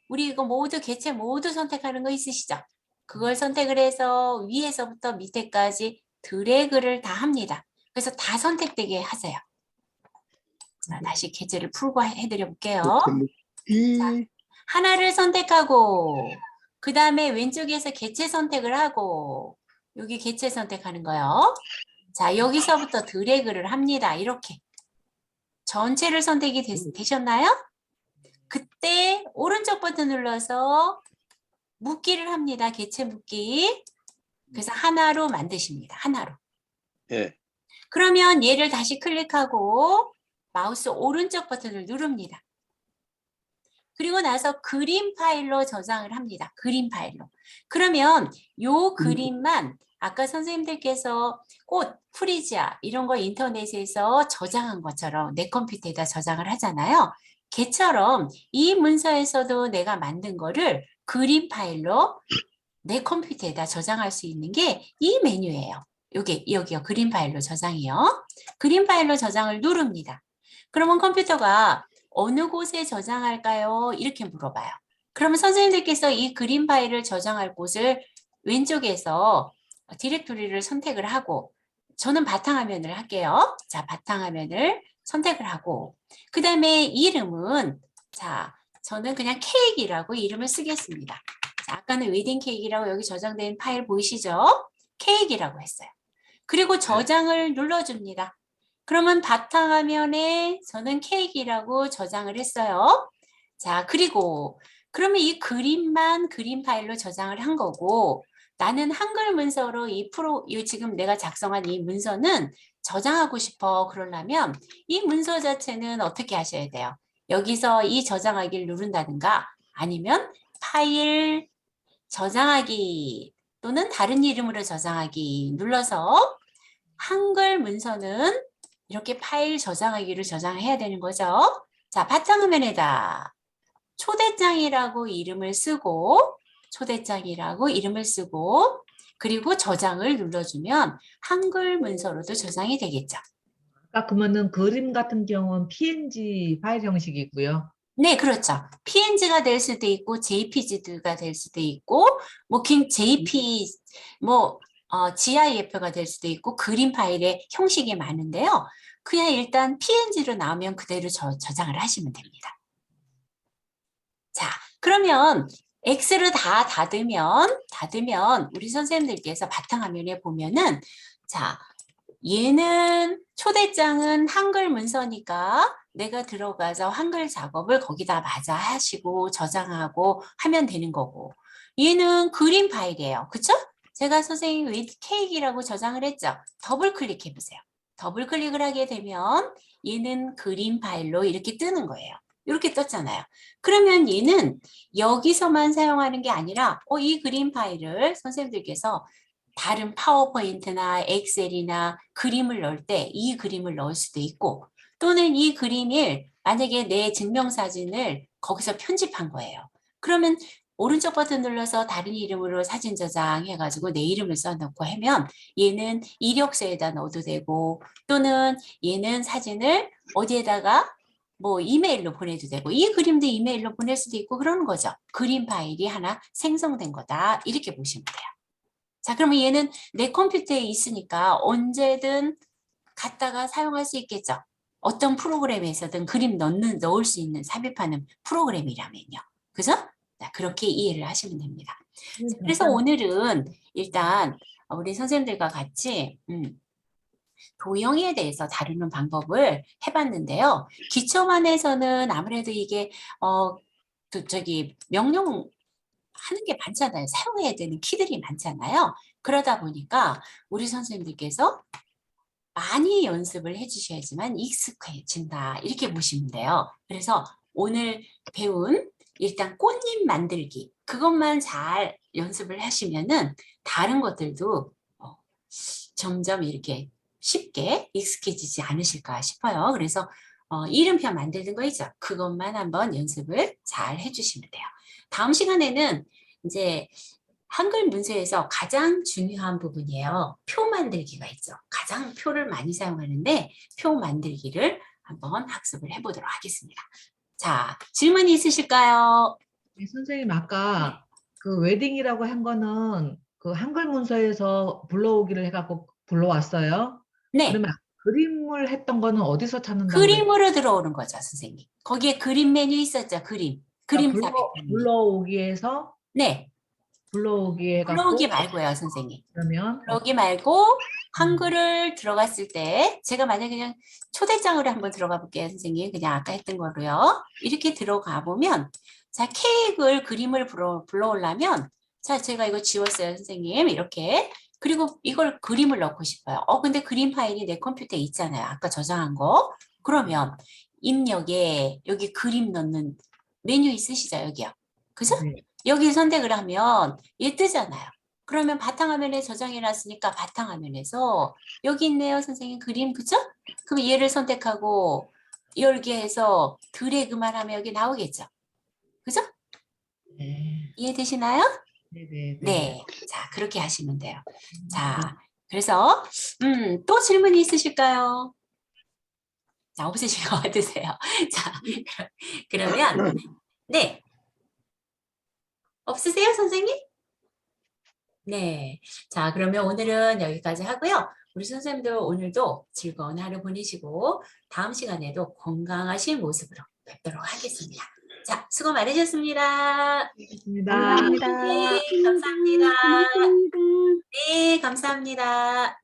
우리 이거 모두 개체 모두 선택하는 거 있으시죠? 그걸 선택을 해서 위에서부터 밑에까지 드래그를 다 합니다. 그래서 다 선택되게 하세요. 자, 다시 개체를 풀고 해드려 볼게요. 자, 하나를 선택하고 그 다음에 왼쪽에서 개체 선택을 하고 여기 개체 선택하는 거요. 자, 여기서부터 드래그를 합니다. 이렇게 전체를 선택이 되셨나요? 그때 오른쪽 버튼 눌러서 묶기를 합니다. 개체 묶기. 그래서 하나로 만드십니다. 하나로. 예. 그러면 얘를 다시 클릭하고 마우스 오른쪽 버튼을 누릅니다. 그리고 나서 그림 파일로 저장을 합니다. 그림 파일로. 그러면 요 그림만 아까 선생님들께서 꽃, 프리지아 이런 거 인터넷에서 저장한 것처럼 내 컴퓨터에다 저장을 하잖아요. 걔처럼 이 문서에서도 내가 만든 거를 그림 파일로 내 컴퓨터에다 저장할 수 있는 게 이 메뉴예요. 여기요. 그림 파일로 저장이요. 그림 파일로 저장을 누릅니다. 그러면 컴퓨터가 어느 곳에 저장할까요? 이렇게 물어봐요. 그러면 선생님들께서 이 그림 파일을 저장할 곳을 왼쪽에서 디렉토리를 선택을 하고 저는 바탕화면을 할게요. 자, 바탕화면을 선택을 하고 그 다음에 이름은 자, 저는 그냥 케이크라고 이름을 쓰겠습니다. 자, 아까는 웨딩 케이크라고 여기 저장된 파일 보이시죠? 케이크라고 했어요. 그리고 저장을 눌러줍니다. 그러면 바탕화면에 저는 케이크라고 저장을 했어요. 자, 그리고 그러면 이 그림만 그림 파일로 저장을 한 거고 나는 한글 문서로 이 지금 내가 작성한 이 문서는 저장하고 싶어 그러려면 이 문서 자체는 어떻게 하셔야 돼요? 여기서 이 저장하기를 누른다든가 아니면 파일 저장하기 또는 다른 이름으로 저장하기 눌러서 한글 문서는 이렇게 파일 저장하기를 저장해야 되는 거죠. 자, 바탕화면에다 초대장이라고 이름을 쓰고 그리고 저장을 눌러주면 한글 문서로도 저장이 되겠죠. 아까 그러면은 그림 같은 경우는 PNG 파일 형식이고요. 네, 그렇죠. PNG가 될 수도 있고 JPG가 될 수도 있고 뭐 JP GIF가 될 수도 있고 그림 파일의 형식이 많은데요. 그냥 일단 PNG로 나오면 그대로 저장을 하시면 됩니다. 자, 그러면 X를 다 닫으면 우리 선생님들께서 바탕화면에 보면은 자, 얘는 초대장은 한글 문서니까 내가 들어가서 한글 작업을 거기다 맞아 하시고 저장하고 하면 되는 거고 얘는 그림 파일이에요. 그쵸? 제가 선생님 with 케이크라고 저장을 했죠. 더블 클릭해 보세요. 더블 클릭을 하게 되면 얘는 그림 파일로 이렇게 뜨는 거예요. 이렇게 떴잖아요. 그러면 얘는 여기서만 사용하는 게 아니라 이 그림 파일을 선생님들께서 다른 파워포인트나 엑셀이나 그림을 넣을 때 이 그림을 넣을 수도 있고 또는 이 그림을 만약에 내 증명사진을 거기서 편집한 거예요. 그러면 오른쪽 버튼 눌러서 다른 이름으로 사진 저장해가지고 내 이름을 써놓고 하면 얘는 이력서에다 넣어도 되고 또는 얘는 사진을 어디에다가 뭐 이메일로 보내도 되고 이 그림도 이메일로 보낼 수도 있고 그러는 거죠. 그림 파일이 하나 생성된 거다. 이렇게 보시면 돼요. 자, 그러면 얘는 내 컴퓨터에 있으니까 언제든 갖다가 사용할 수 있겠죠. 어떤 프로그램에서든 그림 넣을 수 있는 삽입하는 프로그램이라면요. 그죠? 자, 그렇게 이해를 하시면 됩니다. 자, 그래서 오늘은 일단 우리 선생님들과 같이 도형에 대해서 다루는 방법을 해봤는데요. 기초반에서는 아무래도 이게 명령 하는 게 많잖아요. 사용해야 되는 키들이 많잖아요. 그러다 보니까 우리 선생님들께서 많이 연습을 해주셔야지만 익숙해진다. 이렇게 보시면 돼요. 그래서 오늘 배운 일단 꽃잎 만들기 그것만 잘 연습을 하시면은 다른 것들도 점점 이렇게 쉽게 익숙해지지 않으실까 싶어요. 그래서 이름표 만드는 거 있죠. 그것만 한번 연습을 잘 해주시면 돼요. 다음 시간에는 이제 한글 문서에서 가장 중요한 부분이에요. 표 만들기가 있죠. 가장 표를 많이 사용하는데 표 만들기를 한번 학습을 해보도록 하겠습니다. 자, 질문이 있으실까요? 네, 선생님 아까 그 웨딩이라고 한 거는 그 한글 문서에서 불러오기를 해갖고 불러왔어요. 네, 그러면 그림을 했던 거는 어디서 찾는다고 그랬죠? 그림으로 들어오는 거죠, 선생님. 거기에 그림 메뉴 있었죠, 그림. 그림 삽입하는 거. 불러오기에서 네, 불러오기 해갖고 불러오기 말고요, 선생님. 그러면 불러오기 말고 한글을 들어갔을 때 제가 만약에 그냥 초대장으로 한번 들어가 볼게요, 선생님. 그냥 아까 했던 거로요. 이렇게 들어가 보면 자, 케이크를 그림을 불러오려면 자, 제가 이거 지웠어요, 선생님. 이렇게. 그리고 이걸 그림을 넣고 싶어요. 근데 그림 파일이 내 컴퓨터에 있잖아요. 아까 저장한 거. 그러면 입력에 여기 그림 넣는 메뉴 있으시죠, 여기요. 그죠? 네. 여기 선택을 하면 얘 뜨잖아요. 그러면 바탕화면에 저장해 놨으니까 바탕화면에서 여기 있네요, 선생님 그림, 그죠? 그럼 얘를 선택하고 열게 해서 드래그만 하면 여기 나오겠죠. 그죠? 네. 이해되시나요? 네네네. 네. 자, 그렇게 하시면 돼요. 자, 그래서 또 질문이 있으실까요? 자, 없으실 것 같으세요. 자, 그러면 네. 없으세요, 선생님? 네. 자, 그러면 오늘은 여기까지 하고요. 우리 선생님들 오늘도 즐거운 하루 보내시고 다음 시간에도 건강하신 모습으로 뵙도록 하겠습니다. 자, 수고 많으셨습니다. 알겠습니다. 감사합니다. 네, 감사합니다. 감사합니다. 네, 감사합니다.